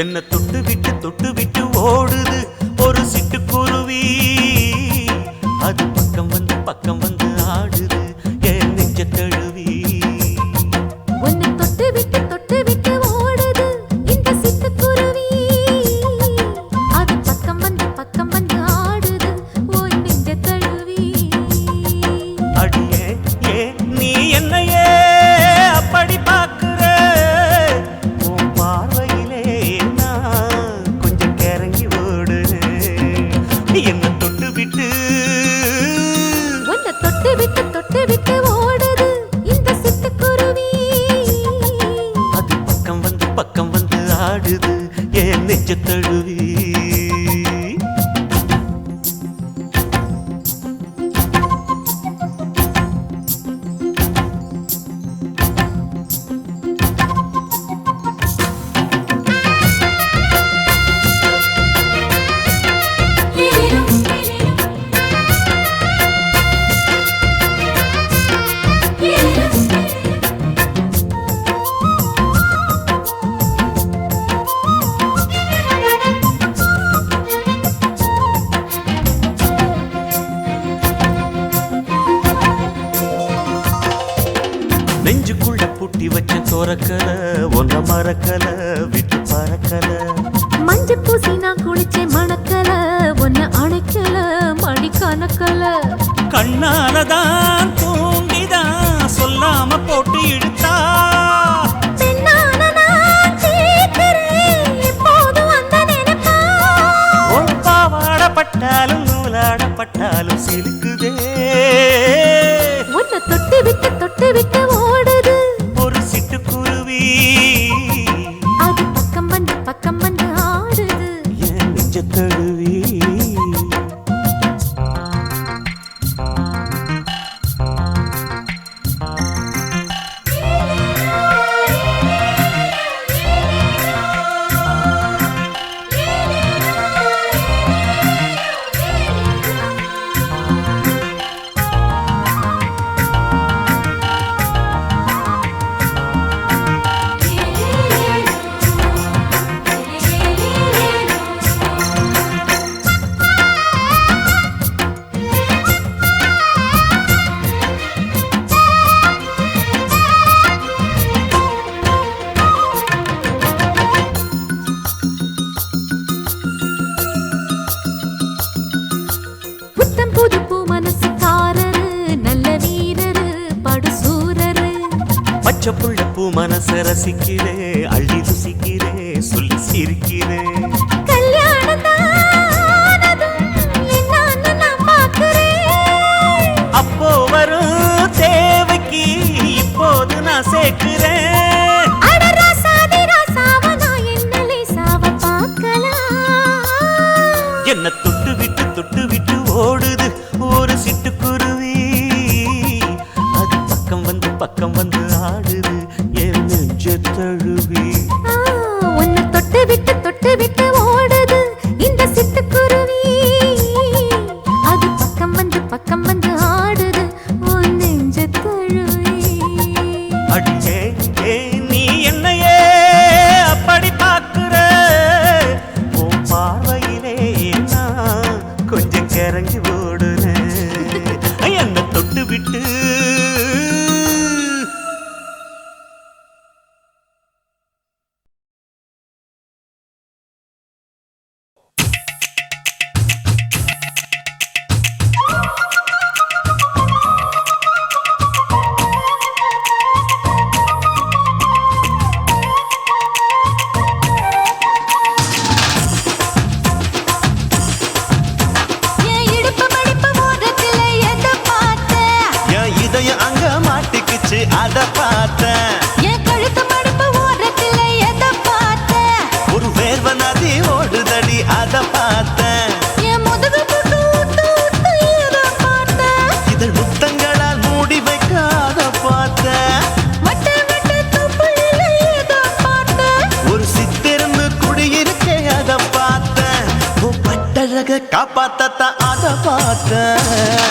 என்ன தொட்டு விட்டு ஓடுது ஒரு சிட்டுக்குருவி, அது பக்கம் வந்து ஆடுது என் நெஞ்ச தழுவி. உன்னை தொட்டு விட்டு ஓடுது இந்த சிட்டுக்குருவி, அது பக்கம் வந்து ஆடுது ஓய் நெஞ்ச தழுவி. அடியே ஏ நீ என்னையே அப்படி பார்க்கிற, உன் பார்வையிலே நான் கொஞ்சம் கிறங்கி ஓடு. என்ன தொட்டு விட்டு உன்னை தொட்டு விட்டு ஓடுது இந்த சிட்டுக்குருவி, அது பக்கம் வந்து ஆடுது என் நெஞ்ச தழுவி. நெஞ்சுக்குள்ள புட்டி வச்ச தோரக்கல ஒன்ன மறக்கல விட்டு பறக்கல. மஞ்சள் பூசி நான் குளிச்சேன் மணக்கல உன்னை அணைக்கல மணி கணக்கல கண்ணாலதான் தூண்டிதான் சொல்லாம போட்டு இழுத்தா பெண்ணான நான் கேட்கிறேன் எப்போதும் அந்த நினைப்பா பாவாடப்பட்டாலும் நூலாடப்பட்டாலும் சிலுக்குதே உன்னை தொட்டு விட்டு ஓடுது ஒரு சிட்டுக்குருவி அது பக்கம் வந்து ஆடுது என் நெஞ்ச தழுவி புத்தம் புது பூ மனசுக்காரரு நல்ல வீரரு படுசூரரு பச்சை புள்ள பூ மனச ரசிக்கிறே அள்ளி ருசிக்கிறே சொல்லி சிரிக்கிறே கல்யாணம் தானதும் என்னன்னு நான் பார்க்கிறேன் அப்போ வரும் தேவைக்கு இப்போது நான் சேர்க்கிறேன் அட ராசாதி ராசாவ நான் என்ன லேசாவ பார்க்கலாம் என்ன தொட்டு விட்டு ஓடுது ஒரு சிட்டுக்குருவி அது பக்கம் வந்து ஆடுது என் நெஞ்ச தழுவி உன்னை தொட்டு விட்டு ஓடுது இந்த சிட்டுக்குருவி அது பக்கம் வந்து ஆடுது உன் நெஞ்ச தழுவி அடியே நீ என்னையே அப்படி பார்க்கிற உன் பார்வையிலே நான் கொஞ்சம் கிறங்கி ஓடுறேன் என்ன தொட்டு விட்டு என் இடுப்பு மடிப்பு ஓரத்துல எதை பார்த்த என் இதயம் அங்க மாட்டிக்குச்சு அத பார்த்தேன் என் கழுத்து மடிப்பு ஓரத்துல எதை பார்த்த ஒரு வேர்வ நதி ஓடுதடி அத பார்த்தேன் என் முதுகு புட்டு ஊத்து எதை பார்த்த இதழ் முத்தங்களால் மூடி வைக்க அத பார்த்தேன் வட்ட தொப்புள்ள எதை பார்த்த ஒரு சித்திரன்னு குடியிருக்கே அத பார்த்தேன் உன் பட்டழக காப்பாத்தத்தான் அத பார்த்தேன்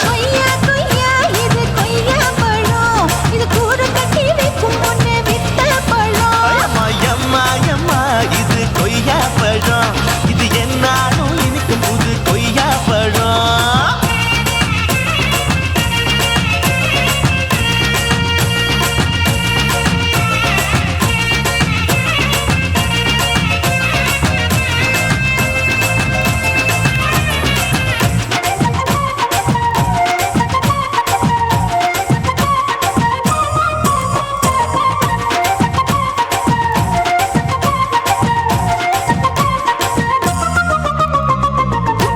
கொய்யா இது கொய்யா பழம் இது கூற கட்டி வைக்கும் முன்னே வித்த பழம் எம்மா இது கொய்யா பழம் இது என்னாலும் இனிக்கும் புது கொய்யா பழம்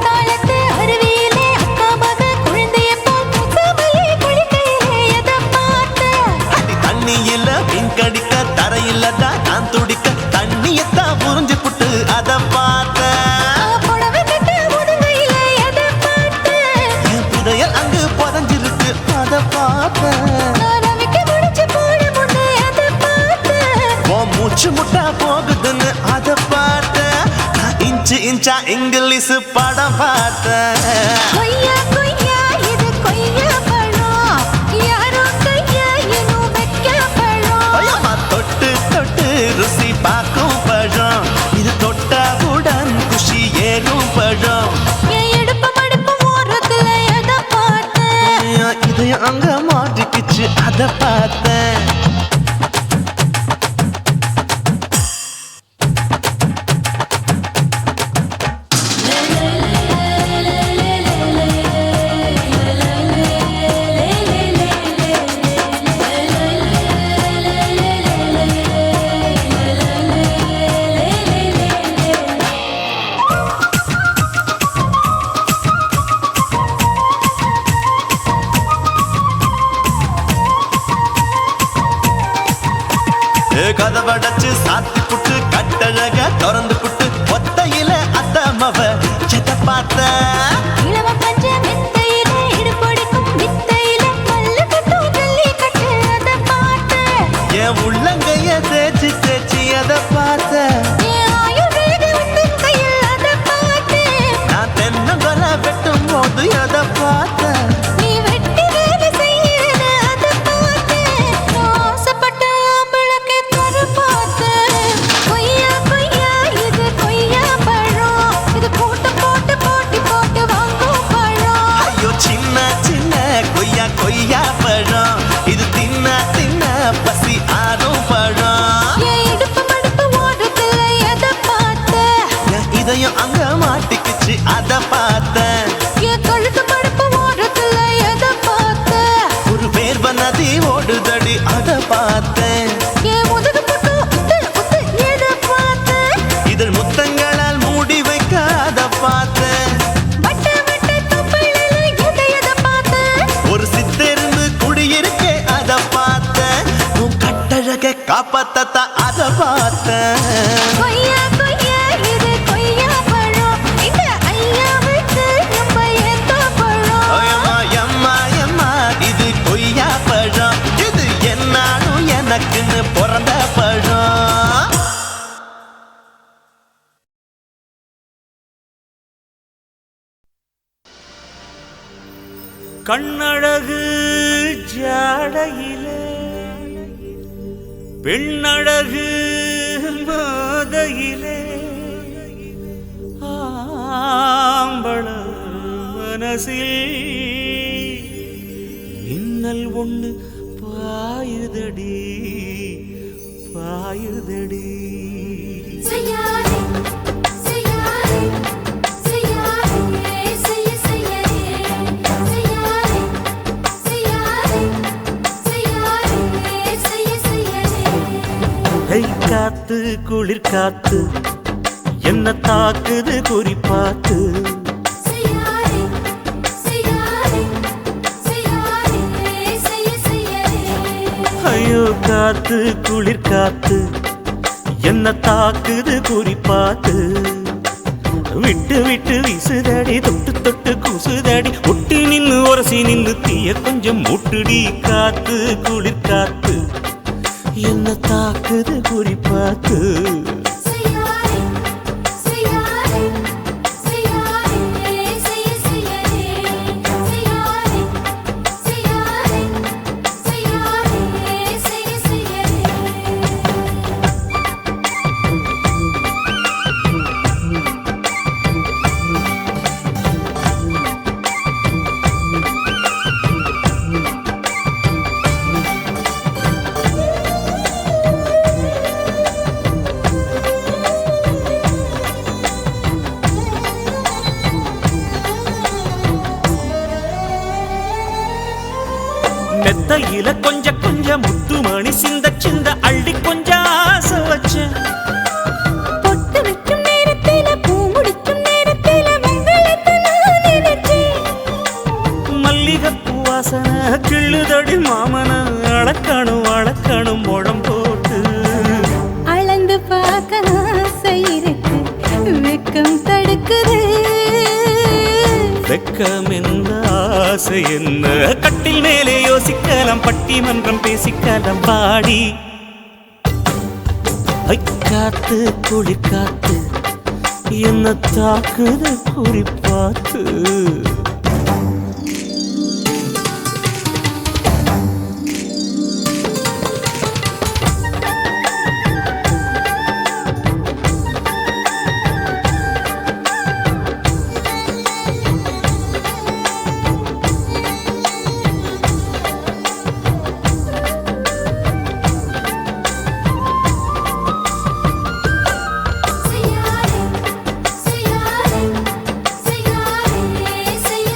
தாளத்து அருவியிலே அக்கா மக குழந்தைய போல் முகமையே குளிக்கையிலே எதை பார்த்த அடி தண்ணியில மீன் கடிக்க தரையில தான் நான் துடிக்க தண்ணியத்தான் புரிஞ்சு புட்டு அத பார்த்தேன் புடவை கட்ட முதுகையிலே எதை பார்த்த என் புதையல் அங்கு புதஞ்சிருக்கு அத பார்த்தேன் ரவிக்கு முடிச்சு போட முன்னே எதை பார்த்த உன் மூச்சு முட்டா போகுதுன்னு அத பார்த்தேன் நான் இன்ச்சா இங்கிலீஷ் படம் பார்த்தேன் கொய்யா இது கொய்யா பழம் யாரோ கையா இன்னும் வைக்க பழம் ஐயம்மா, தொட்டு ருசி பார்க்கும் பழம் இது தொட்டவுடன் குஷி ஏறும் பழம் என் இடுப்பு மடிப்பு ஓரத்துல எதை பார்த்த என் இதயம் அங்க மாட்டிக்கிச்சு அத பார்த்தேன் கதவடைச்சு சாத்தி புட்டு கட்டழக திறந்து புட்டு ஒத்தையில அத்தமவ செத்த பார்த்த இளவ பஞ்ச மெத்தையில இடுப்பொடிக்கும் வித்தையில மல்லு கட்டும் ஜல்லி கட்டு அத பார்த்த என் உள்ளங்கைய தேய்ச்சி தேய்ச்சி அத பார்த்த என் ஆயுர்வேத உந்தன் கையில் அத பார்த்த நான் தென்னங்கொலை வெட்டும் போது அத பார்த்த நீ வெட்டி வேலை செய்யறத அத பார்த்த நான் ஆசைப்பட்ட ஆம்பளக்கு தர பார்த்த கொய்யா கொய்யா இது கொய்யா பழம் இது போட்டு போட்டு போட்டி போட்டு வாங்கும் பழம் ஐயோ சின்ன சின்ன கொய்யா கொய்யா பழம் இது தின்ன தின்ன பசி ஆறும் பழம் என் இடுப்பு மடுப்பு ஓடுறதுல எதை பார்த்த என் இதயம் அங்க மாட்டிக்கிச்சு அத பார்த்தேன் என் கழுத்து மடுப்பு ஓடுறதுல எதை பார்த்த ஒரு வேர்வ நதி ஓடுதடி அத பார்த்தேன் என் முதுகு புட்டு உத்து உத்து எதை பார்த்த இதழ் முத்தங்களால் மூடி வைக்க அத பார்த்தேன் வட்ட வட்ட தொப்பையில எதை பார்த்த ஒரு சித்தெருந்து குடியிருக்கே அத பார்த்தேன் உன் கட்டழக காப்பாத்தத்தா அத பார்த்தேன் கொய்யா கொய்யா இது கொய்யா பழம் இந்த ஐயாவுக்கு ரொம்ப ஏத்த பழம் அம்மா எம்மா எம்மா இது கொய்யா பழம் இது என்னாலும் எனக்குன்னு பிறந்த பழம் கண்ணழகு ஜாடையிலே பெண்ணழகு மாதையிலே ஆம்பள மனசில் மின்னல் ஒண்ணு பாயுதடி பாயுதடி செய்யாதே செய்யாதே செய்யாதே செய்ய செய்யாதே செய்யாதே செய்யாதே செய்யாதே செய்ய செய்யாதே கை காத்து குளிர் காத்து என்ன தாக்குது குறி பார்த்து செய்யாதே செய்யாதே செய்யாதே செய்ய செய்யாதே ஐயோ காத்து குளிர் காத்து என்ன தாக்குது குறி பார்த்து விட்டு விட்டு வீசுதடி தொட்டு தொட்டு கூசுதடி ஒட்டி நின்னு உரசி நின்னு தீய கொஞ்சம் முட்டுடி காத்து குளிர் காத்து என்ன தாக்குது குறி பார்த்து செய்யாதே செய்யாதே செய்யாதே செய்ய செய்யாதே செய்யாதே செய்யாதே செய்யாதே செய்ய செய்யாதே மெத்தையில கொஞ்ச கொஞ்ச முத்துமணி சிந்த சிந்த அள்ளி கொஞ்சம் ஆசை வச்சேன் பொட்டு வைக்கும் நேரத்தில பூ முடிக்கும் நேரத்தில மங்களத்தை நான் நினைச்சேன் மல்லிகைப்பூ வாசனை கிள்ளுதடி மாமன அளக்கணும் அளக்கணும் முழம் போட்டு அளந்து பார்க்க ஆசை இருக்கு வெக்கம் தடுக்குது வெக்கம் என்ன ஆசை என்ன கட்டில் மேலே யோசிக்கலாம் பட்டிமன்றம் பேசிக்கலாம் பாடி காத்து குளிர் காத்து என்ன தாக்குது குறி பார்த்து செய்யாதே செய்யாதே செய்யாதே செய்ய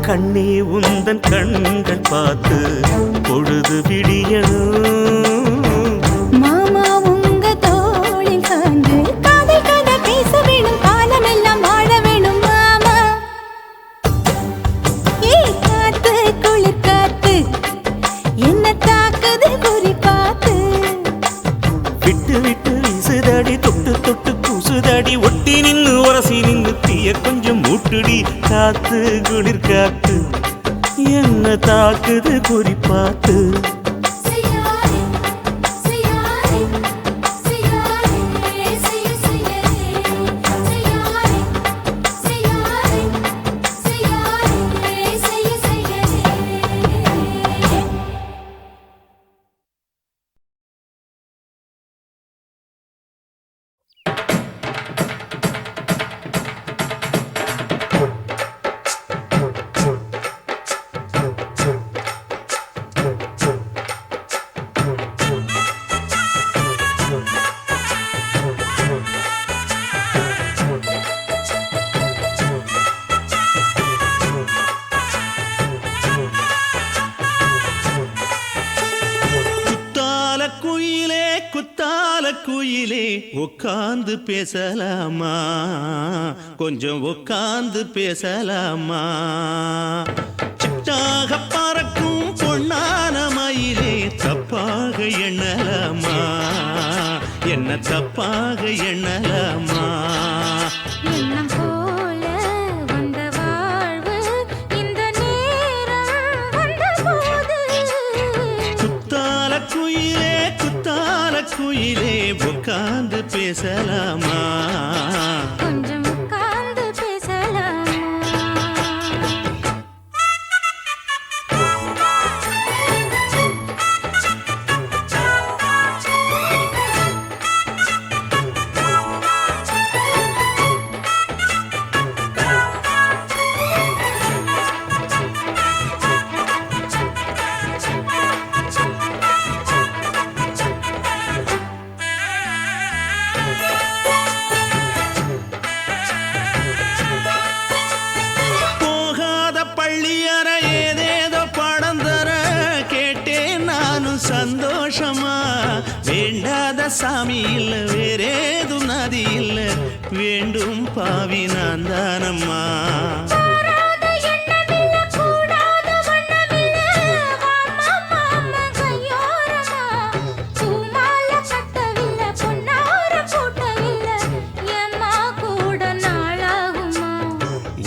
கண்ணே உந்தன் கண்கள் பார்த்து பொழுது விடியணும். மாமா உங்க தோளில் சார்ந்து காதல் கதை பேச வேணும், காலமெல்லாம் வாழ வேணும் மாமா. ஏ காத்து குளிர் காத்து என்ன தாக்குது குறி பார்த்து. விட்டு விட்டு வீசுதடி தொட்டு தொட்டு பூசுதடி ஒட்டி நின்னு உரசி நின்னு தீய கொஞ்சம் மூட்டுடி. காத்து குளிர் காத்து என்ன தாக்குது குறி பார்த்து. செய்யாரே செய்யாரே செய்யாரே செய்ய செய்யாரே செய்யாரே செய்யாரே செய்யாரே செய்ய செய்யாரே. குத்தால குயிலே உட்கார்ந்து பேசலாமா, கொஞ்சம் உட்கார்ந்து பேசலாமா. சிட்டாக பறக்கும் பொன்னான மயிலே தப்பாக எண்ணலாமா, என்ன தப்பாக எண்ணலாமா. எண்ணம் போல வந்த வாழ்வு இந்த நேரம் வந்தபோது. குத்தால குயிலே உட்கார்ந்து பேசலாமா, கொஞ்சம் உட்கார்ந்து பேசலாமா. சந்தோஷமா வேண்டாத சாமி இல்ல வேறேதும் நதி இல்ல வேண்டும் பாவி நான் தானம்மா.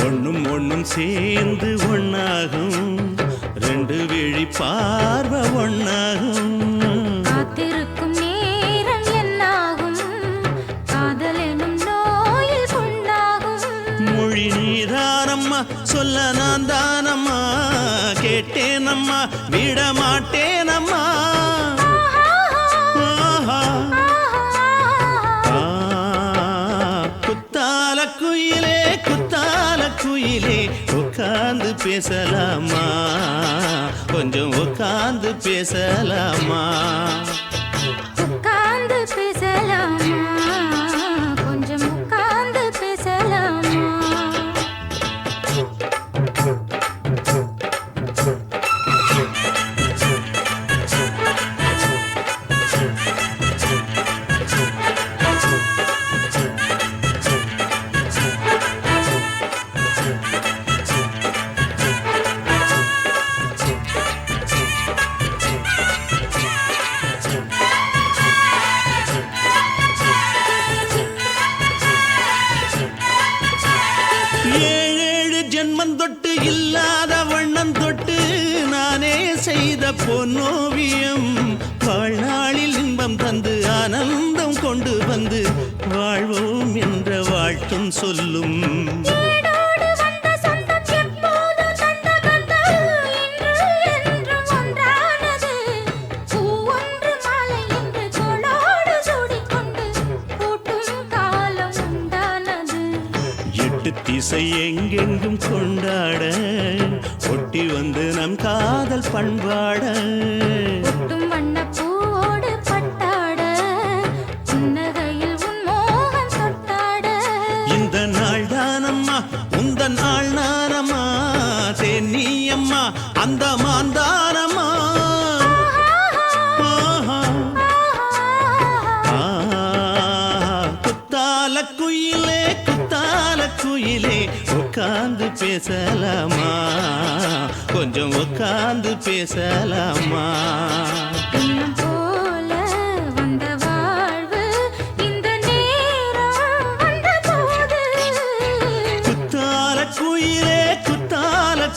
ஒண்ணும் ஒண்ணும் சேர்ந்து ஒன்னாகும், ரெண்டு விழி பார்வை ஒன்னாகும். காத்திருக்கும் நேரம் என்னாகும், காதல் எனும் நோயில் கொண்டாகும். மொழி நீதானம்மா சொல்ல நான் தானம்மா, கேட்டேனம்மா விட மாட்டேனம்மா. குத்தால குயிலே உட்கார்ந்து பேசலாமா, கொஞ்சம் உட்கார்ந்து பேசலாமா. உட்கார்ந்து பேசலாமா, கொஞ்சம் உட்கார்ந்து பேசலாமா. தொட்டு இல்லாத வண்ணம் தொட்டு நானே செய்த பொன்னோவியம், வாழ்நாளில் இன்பம் தந்து ஆனந்தம் கொண்டு வந்து வாழ்வோம் என்ற வாழ்த்தும் சொல்லும். திசை எங்கெங்கும் கொண்டாட ஒட்டி வந்து நம் காதல் பண்பாட, வண்ணப்பூவோடு பட்டாட புன்னகையில் உன் மோகம் தொட்டாட. இந்த நாள் தானம்மா உந்த நாள் நானம்மா, தேன் நீ அம்மா அந்த மாந்தானம்மா குத்தால குயிலே உட்கார்ந்து பேசலாமா கொஞ்சம் உட்கார்ந்து பேசலாமா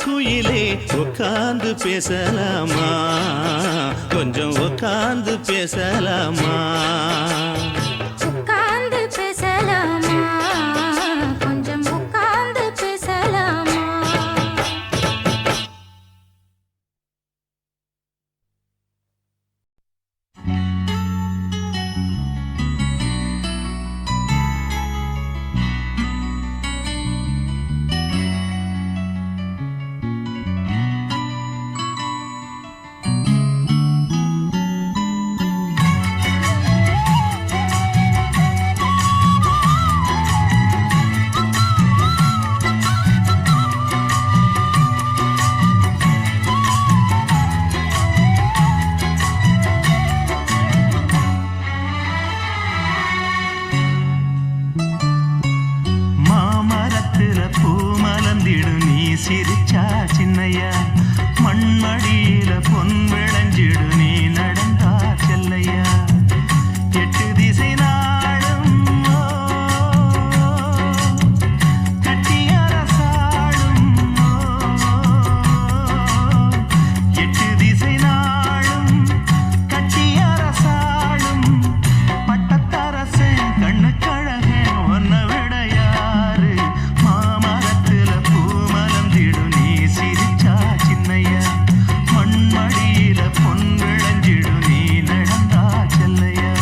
குயிலே உட்கார்ந்து பேசலாமா கொஞ்சம் உட்கார்ந்து பேசலாமா உட்கார்ந்து பேசலாமா கொஞ்சம் உட்கார்ந்து பேசலாமா சிரிச்சா சின்னையா மண்மடியில பொன் விளைஞ்சிடு நீ நடந்தா செல்லையா எட்டு திசை நாடும் கட்டியரசாடும் எட்டு திசை நாடும் கட்டியரசாடும் பட்டத்தரசு கண்ணு கழக ஒன்ன விட யாரு மாமரத்துல பூமலர்ந்திடும் நீ சிரிச்சா சின்னையா மண்மடியில பொன் விளைஞ்சிடும் நீ நடந்தா செல்லையா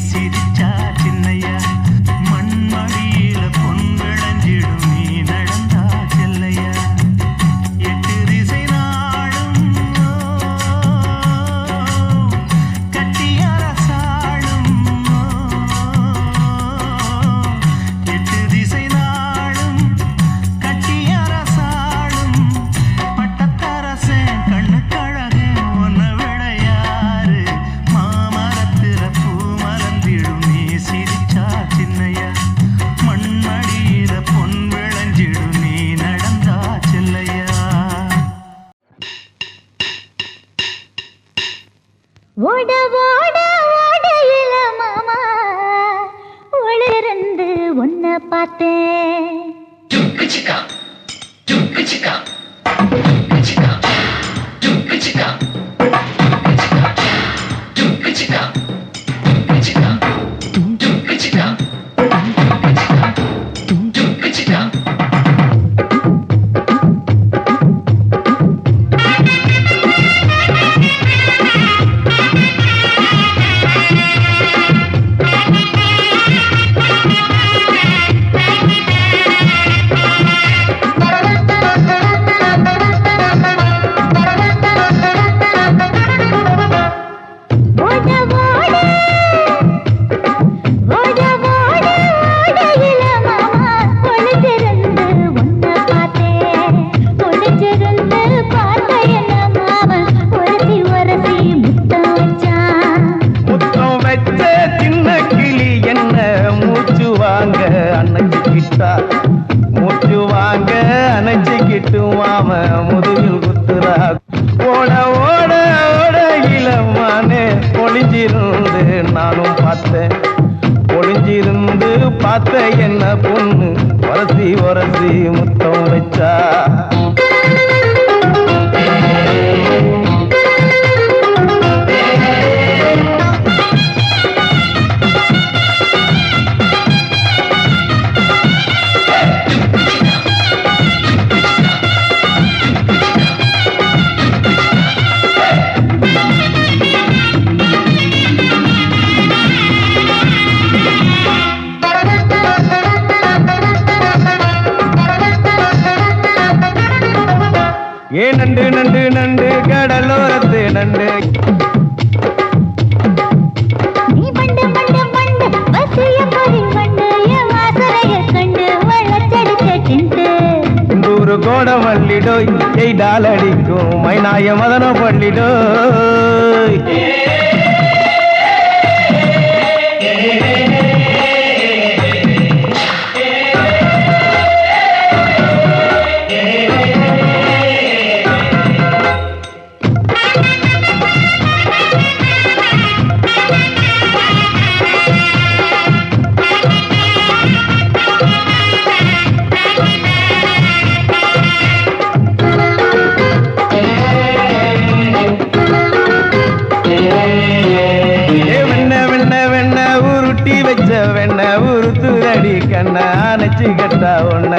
சிரிச்சா சின்ன பார்த்தேன். மூச்சு வாங்க அணைச்சிக்கிட்டு மாம முதுகில் குத்துறா. ஓட ஓட ஓட இளமானே ஒளிஞ்சிருந்து நானும் பார்த்தேன். ஒளிஞ்சிருந்து பார்த்த என்ன பொண்ணு வரசி வரசி முத்தம் வச்சா. ஏ நண்டு நண்டு நண்டு கடலோரத்து நண்டு. நீ பண்டு பண்டு பண்டு வசிய பறி பண்டு என் வாசரைய கண்டு வளச்சடிச்ச திண்டு. இந்தூரு கோட மல்லிடோய் எய்டால் அடிக்கும் மைனாய மதன பள்ளிடோய். வெண்ண உருத்துரடி கண்ண அணைச்சி கட்டா ஒண்ண.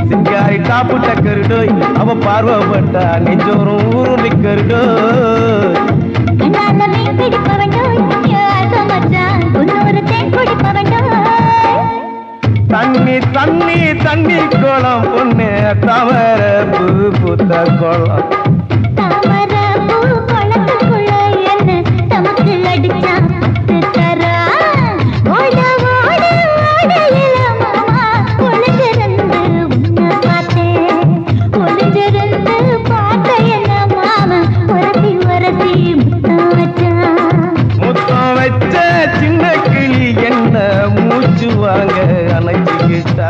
சிங்காரி டாப்பு டக்கருடோய் அவ பார்வப்பட்டா நெஞ்சோறும் ஊரு நிக்கருடோய். தண்ணி தண்ணி தண்ணி கோலம் பொண்ணு தவற பூ பூத்த கோலம். தாமர பூ குளத்துக்குள்ள என்ன தமக்கு அடிச்சா தரா. ஓட ஓட ஓடையில மாமா ஒளிஞ்சிருந்து உன்னை பார்த்தேன். ஒளிஞ்சிருந்து பார்த்த என்ன மாமா உரசி உரசி முத்தம் வச்சான். முத்தம் வச்ச சின்ன கிளி என்ன மூச்சு வாங்க அணைச்சிக்கிட்டா.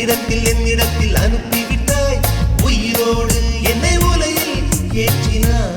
என்னிடத்தில் அனுப்பிவிட்டாய் உயிரோடு என்னை உலையில் ஏற்றினாய்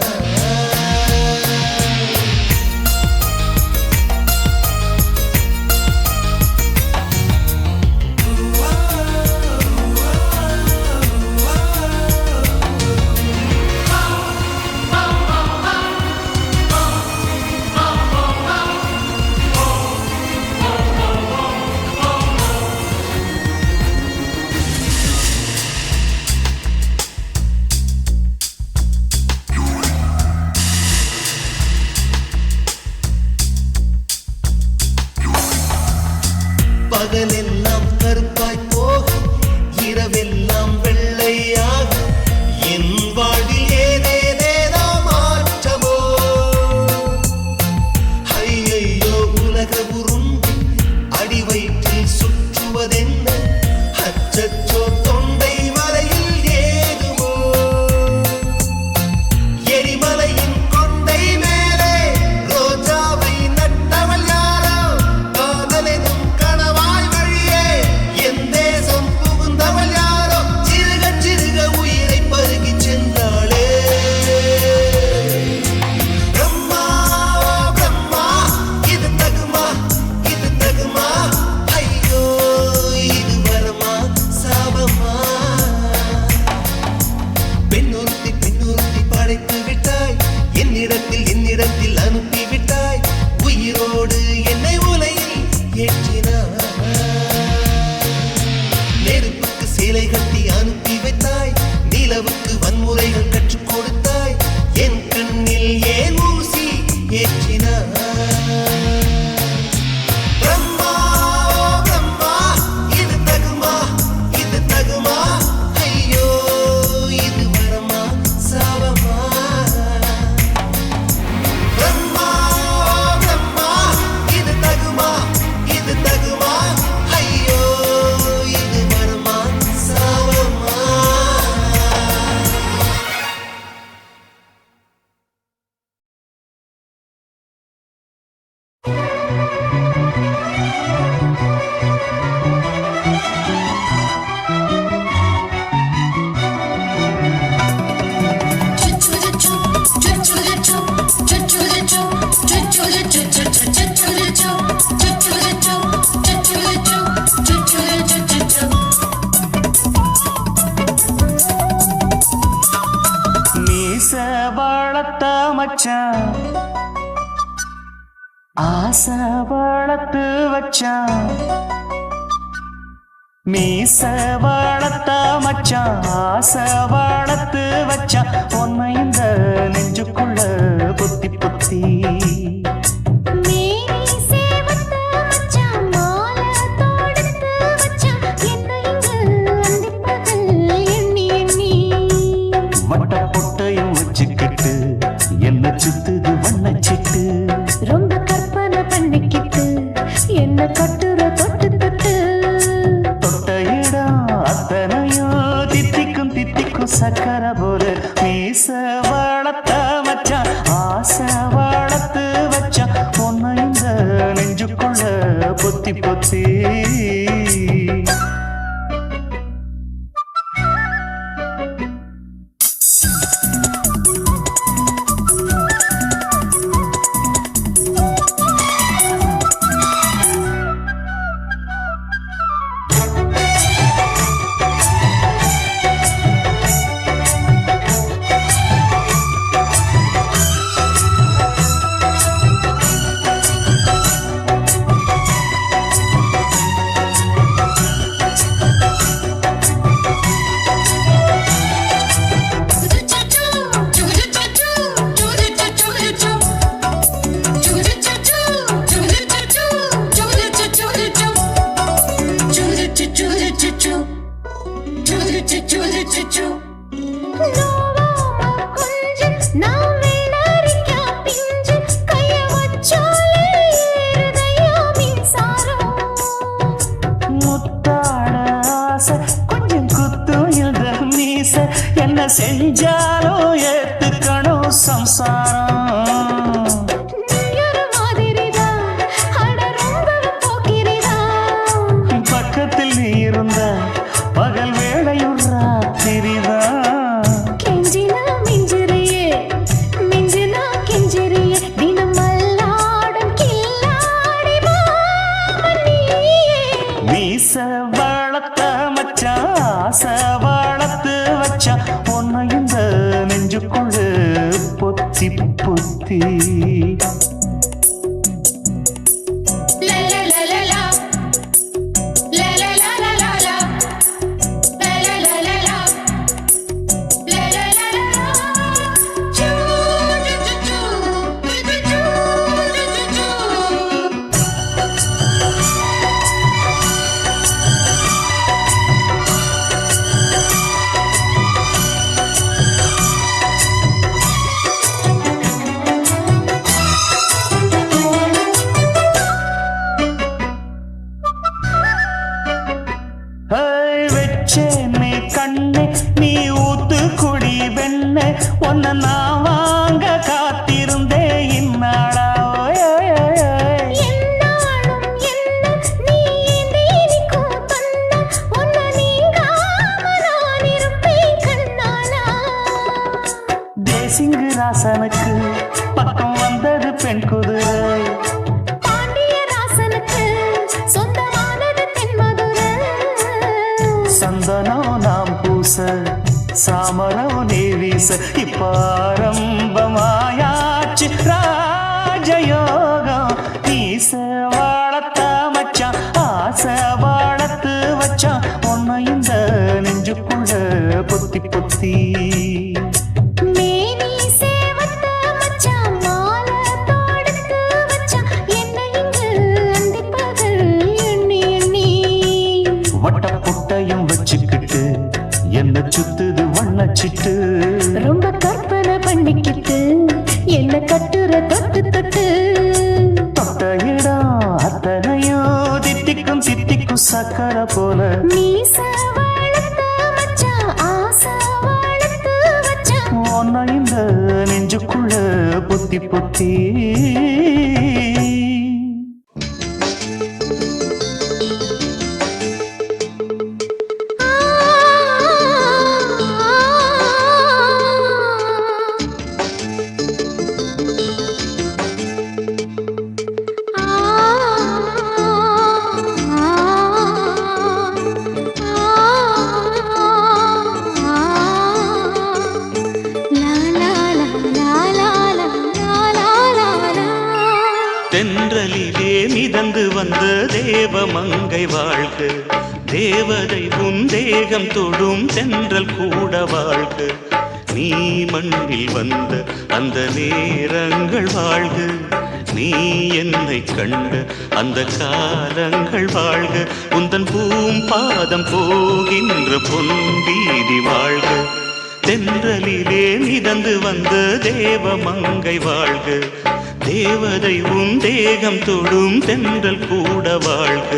பகலெல்லாம் கருப்பாய் போகும் இரவெல்லாம் வெள்ளையாக என் வாழ்வில் ஏதேதேதோ மாற்றமோ ஐயையோ உலக உருண்டு அடி வயிற்றில் சுற்றுவதென்ன அச்சச்சோ தொண்டை வரையில் ஏதுமோ எரிமலையின் கொண்டை மேலே ரோஜாவை நட்டவள் யாரோ காதலெனும் கணவாய் வழியே என் தேசம் புகுந்தவள் யாரோ சிறுக சிறுக உயிரை பருகி சென்றாளே பிரம்மா பிரம்மா இது தகுமா ஐயோ இது வரமா சாபமா பெண்ணொருத்தி படைத்து விட்டாய் என்னிடத்தில் அனுப்பிவிட்டாய் உயிரோடு என்னை உலையில் ஏற்றினாய் நெருப்புக்கு சேலை கட்டி அனுப்பி வைத்தாய் நிலவுக்கு வன்முறைகள் கற்றுக் கொடுத்தாய் என் கண்ணில் ஏன் ஊசி ஏற்றினாய் பிரம்மா பிரம்மா இது தகுமா ஐயோ இது வரமா சாபமா பிரம்மா பிரம்மா இது தகுமா ஐயோ இது வரமா சாபமா மீச வளர்த்த மச்சான் ஆசை வளர்த்து வச்சான் மீச வளர்த்த மச்சான் ஆசை வளர்த்து வச்சான் உன்னை இந்த நெஞ்சுக்குள்ள பொத்தி பொத்தி மேனி சேவத்த மச்சான் மாலை தொடுத்து வச்சான் என்னை இங்கு அந்திப்பகல் எண்ணி வட்ட பொட்டையும் வச்சுக்கிட்டு என்ன சுத்துது வண்ணச்சிட்டு ரொம்ப கற்பனை பண்ணிக்கிட்டு என்ன கட்டுற தொட்டு தொட்ட இடம் அத்தனையும் தித்திக்கும் சக்கரை போல மீச வளர்த்த மச்சான் ஆசை வளர்த்து வச்சான் உன்னை இந்த நெஞ்சுக்குள்ள பொத்தி பொத்தி என்ன செஞ்சாலும் ஏத்துக்கணும் சம்சாரம் பக்கத்தில் நீ இருந்த வச்சேனே கண்ணே நீ ஊத்து குடி வெண்ணே ஒன்ன நான் வாங்க காத்திருந்தே இந்நாளா என்னாலும் என்ன நீ நீக்கும் தந்த உன்னை நீங்காம நான் இருப்பேன் கண்ணாலா. தேசிங்கு ராசனுக்கு பக்கம் வந்தது பெண் குதிரை பாண்டிய ராசனுக்கு சொந்தமானது தென்மதுரை. சந்தனம் நாம் பூச சாமரம் நீ வீச இப்பாரம்பமாயாச்சு ராஜயோகம் நீச வாழத்த மச்சான் ஆசை வாழத்து வச்சான் உன்னை இந்த நெஞ்சுக்குள்ள பொத்தி பொத்தி மேனி சேவத்த மச்சான் மாலை தொடுத்து வச்சான் என்னை இங்கு அந்திப்பகல் எண்ணி எண்ணி. வட்ட புட்டையும் வச்சுக்கிட்டு என்ன சுத்துது வண்ணச்சிட்டு ரொம்ப கற்பனை பண்ணிக்கிட்டு என்ன கட்டுற தொட்டு தொட்டு. தொட்ட இடம் அத்தனையோ தித்திக்கும் தித்திக்கும் சக்கரை போல மீச வளர்த்த மச்சான் ஆசை வளர்த்து வச்சான். உன்னை இந்த நெஞ்சுக்குள்ள பொத்தி பொத்தி தென்றலிலே மிதந்து வந்த தேவமங்கை வாழ்க தேவதை உன் தேகம் தொடும் தென்றல் கூட வாழ்க நீ மண்ணில் வந்த அந்த நேரங்கள் வாழ்க நீ என்னை கண்ட அந்த காலங்கள் வாழ்க உந்தன் பூம்பாதம் போகின்ற பொன் வீதி வாழ்க தென்றலிலே மிதந்து வந்த தேவமங்கை வாழ்க தேவதை உன் தேகம் தொடும் தென்றல் கூட வாழ்க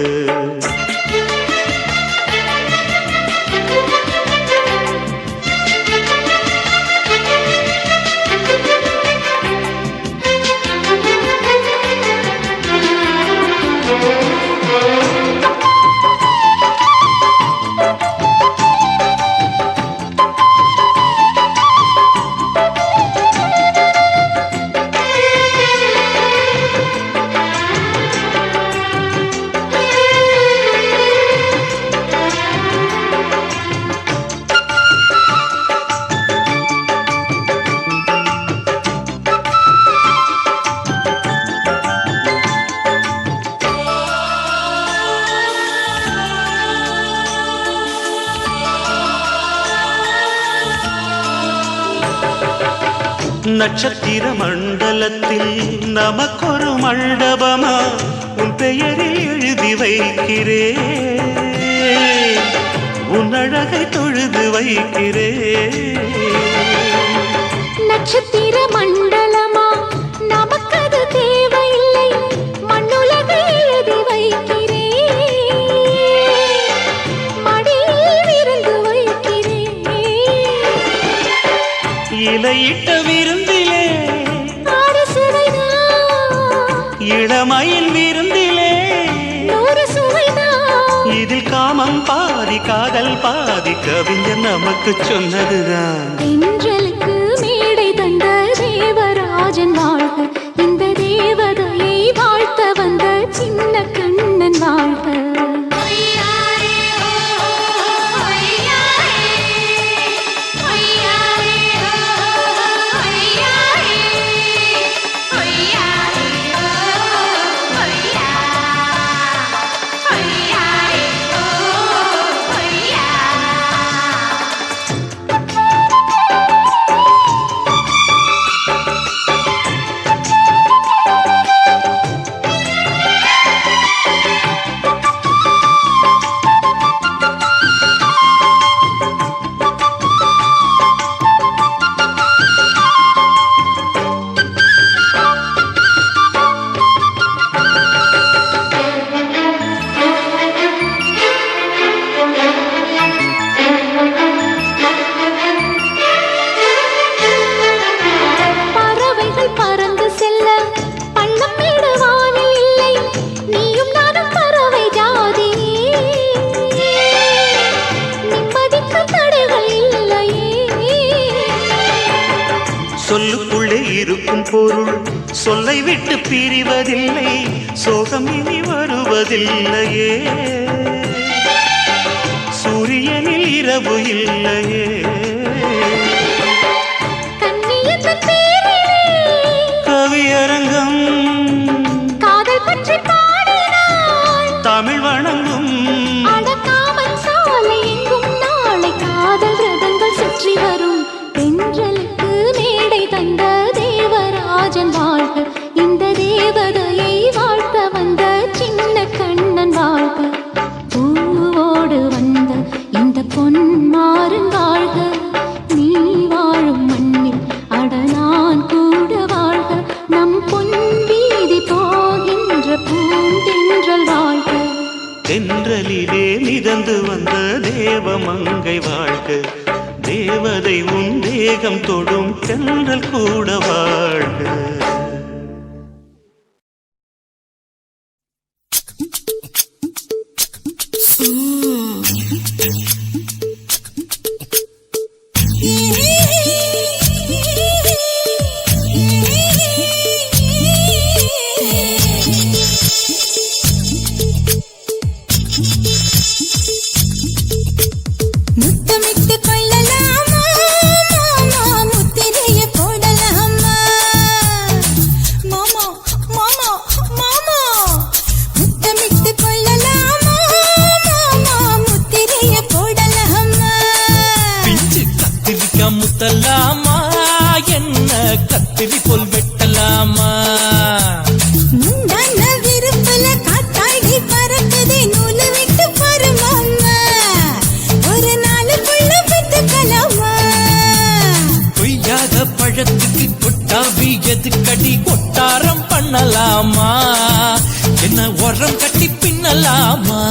நட்சத்திர மண்டலத்தில் நமக்கொரு மண்டபமா உன் பெயரில் எழுதி வைக்கிறேன் உன் அழகை தொழுது வைக்கிறேன் நட்சத்திர மண்டலமா நமக்கது தேவையில்லை மண்ணுலகை எழுதி வைக்கிறேன் மடியில் விருந்து வைக்கிறேன் இலையிட்ட விருந்திலே ஆறு சுவைதான் இளமையின் விருந்திலே நூறு சுவைதான் இதில் காமம் பாதி காதல் பாதி கவிஞர் நமக்கு சொன்னதுதான் தென்றலுக்கு மேடை தந்த தேவராஜன் வாழ்க இந்த தேவதையை வாழ்த்த வந்த சின்ன கண்ணன் வாழ்க சொல்லுக்குள்ளே இருக்கும் பொருள் சொல்லை விட்டு பிரிவதில்லை, சோகம் இனி வருவதில்லையே. சூரியனில் இரவு இல்லையே. கண்ணியத்தின் பேரிலே கவியரங்கம் காதல் பற்றி பாடினாள். தமிழ் வணங்கும் அடக்காமல் சாலை எங்கும் நாளை காதல் ரதங்கள் சுற்றி வரும். தென்றலுக்கு மேடை தந்த தேவராஜன் வாழ்க, இந்த தேவதையை வாழ்த்த வந்த சின்ன கண்ணன் வாழ்க. பூவோடு வந்த இந்த பொன்மாறன் வாழ்க, நீ வாழும் மண்ணில் அட நான் கூட வாழ்க. நம் பொன் வீதி போகின்ற பூந்தென்றல் வாழ்க. தென்றலிலே மிதந்து வந்த தேவமங்கை வாழ்க, தேவதை உன் தேகம் தொடும் தென்றல் கூட வாழ்க. முத்தமிட்டு கொள்ளலாமா மாமா, முத்திரைய போடலாமா மாமா மாமா மாமா. முத்தமிட்டு கொள்ளலாமா மாமா, முத்திரைய போடலாமா. பிஞ்சு கத்திரிக்காய் முத்தலாமா, என்ன கத்திரி போல் வெட்டலாமா. முந்தான விருப்புல காத்தாடி பறக்குதே, நூலு விட்டு பாரு மாமா, ஒரு நாளுக்குள்ள பெற்றுக்கலாமா. கொய்யாத பழத்துக்கு கொட்டாவி எதுக்கடி, கொட்டாரம் பண்ணலாமா, என்ன உரம் கட்டி பின்னலாமா.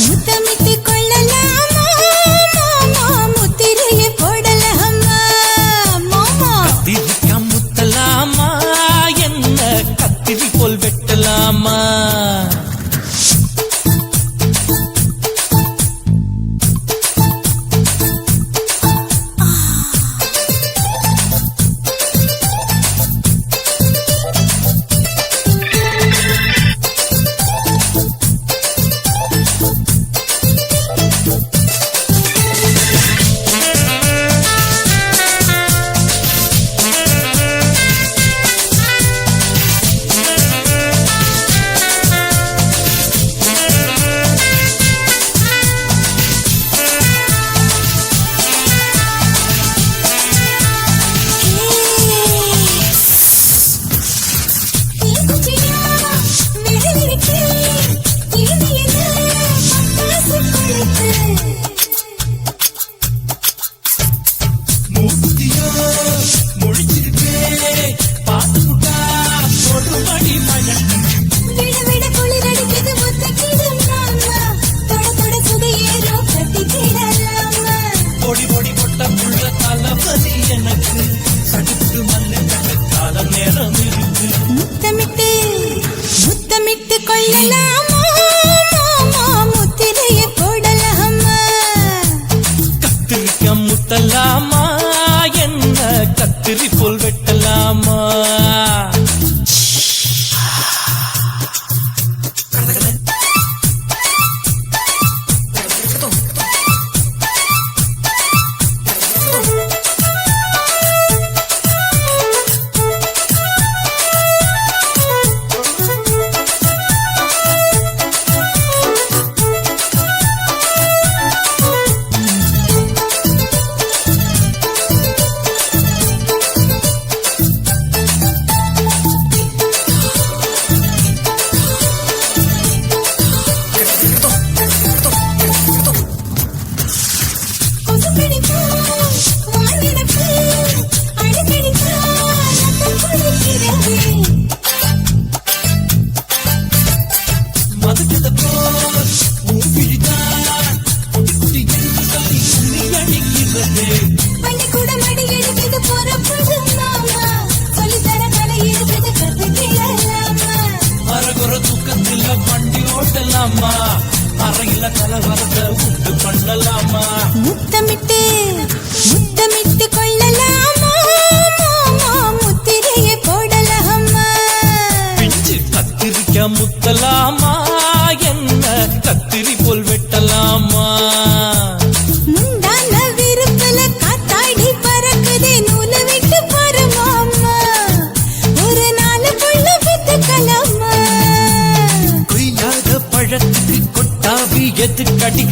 முத்தமிட்டு கொள்ளலாமா மாமா, முத்திரைய போடலாமா மாமா. கத்திரிக்காய் முத்தலாமா, என்ன கத்திரி போல் வெட்டலாமா.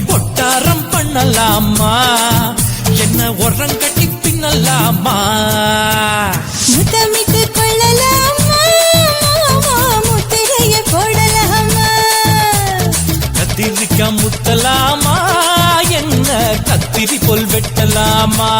பொட்டாரம் பண்ணலாமா என்ன உரம் கட்டி பின்னலாமா முத்தமிட்டு கொள்ளலாமா முத்திரைய போடலாமா கத்திரிக்கா முத்தலாமா என்ன கத்திரி போல் வெட்டலாமா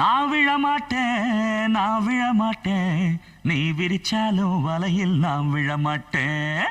நான் விழமாட்டேன் நான் விழமாட்டேன் நீ விரிச்சாலும் வலையில் நான் விழமாட்டேன்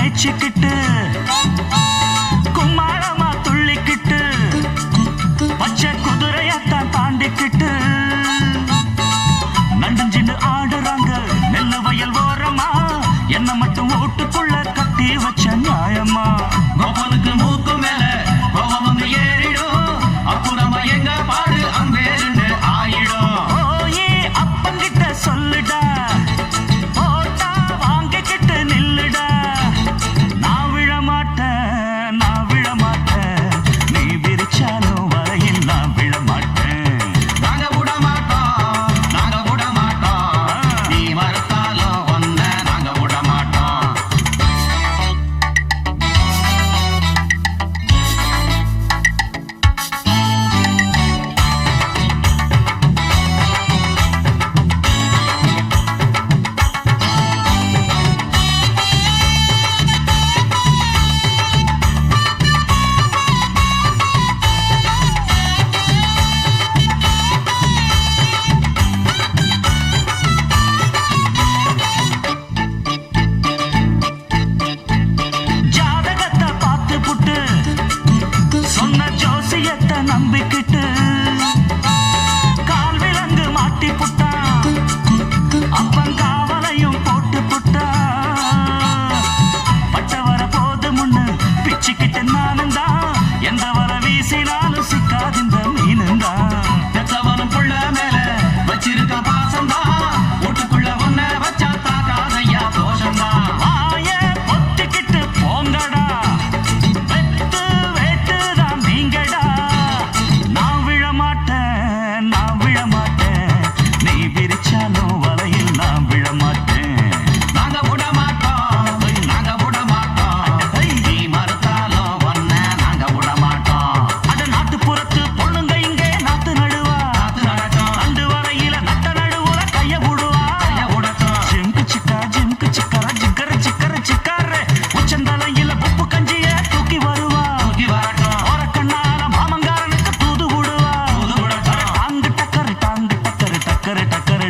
வச்சுக்கிட்டு கும்மாளமா துள்ளிக்கிட்டு பச்சை குதிரையத்தான் தாண்டிக்கிட்டு நண்டுஞ்சின்னு ஆடுறாங்க நெல்லு வயல் ஓரமா என்ன மட்டும் ஓட்டுக்குள்ள கட்டி வச்ச நியாயமா கோபனுக்கு மூக்கு மேல கோபம் வந்து ஏறிடும் அப்புறமா எங்க பாடு அம்பேருன்னு ஆயிடும் ஓயே அப்பங்கிட்ட சொல்லுடா போட்டா வாங்கிக்கிட்டு நில்லுடா நான் விழ மாட்டேன் நீ விரிச்சாலும் வரையில் நான் விழ மாட்டேன் நாங்க விட மாட்டோம் நீ மறுத்தாலும் ஒன்ன நாங்க விட மாட்டோம் ஜாதகத்தை பார்த்து புட்டு சொன்ன ஜோசியத்தை நம்பிக்கிட்டு கால் விலங்கு மாட்டி புட்டான் அப்பன் காவலையும் போட்டு புட்டா பட்ட வர போது முன்னு பிச்சுக்கிட்டு நானும் தான் எந்த வர வீசினாலும் சிக்காதிந்த மீனும் தான் பெத்தவனும் புள்ள மேல வச்சிருக்க பாசம் தான் வீட்டுக்குள்ள ஒன்ன வச்சா தாக்காதையா தோஷம் தான் வாய பொத்திக்கிட்டு போங்கடா வெட்டு வேட்டுதான் நீங்கடா நான் விழ மாட்டேன் நீ விரிச்சாலும் வலையில் நான் விழ மாட்டேன் நாங்க விட மாட்டோம் நீ மறுத்தாலும் ஒன்ன நாங்க விட மாட்டோம் அட நாட்டுப்புறத்து பொண்ணுங்க இங்கே நாத்து நடுவா அண்டு வரையில நட்ட நடுவுல கைய விடுவா ஜிம்கு சிக்கா ஜிக்கர சிக்காரு உச்சந்தலையில உப்பு கஞ்சிய தூக்கி வருவா ஓர கண்ணால மாமங்காரனுக்கு தூது விடுவா டாங்கு டக்கரு டக்கரு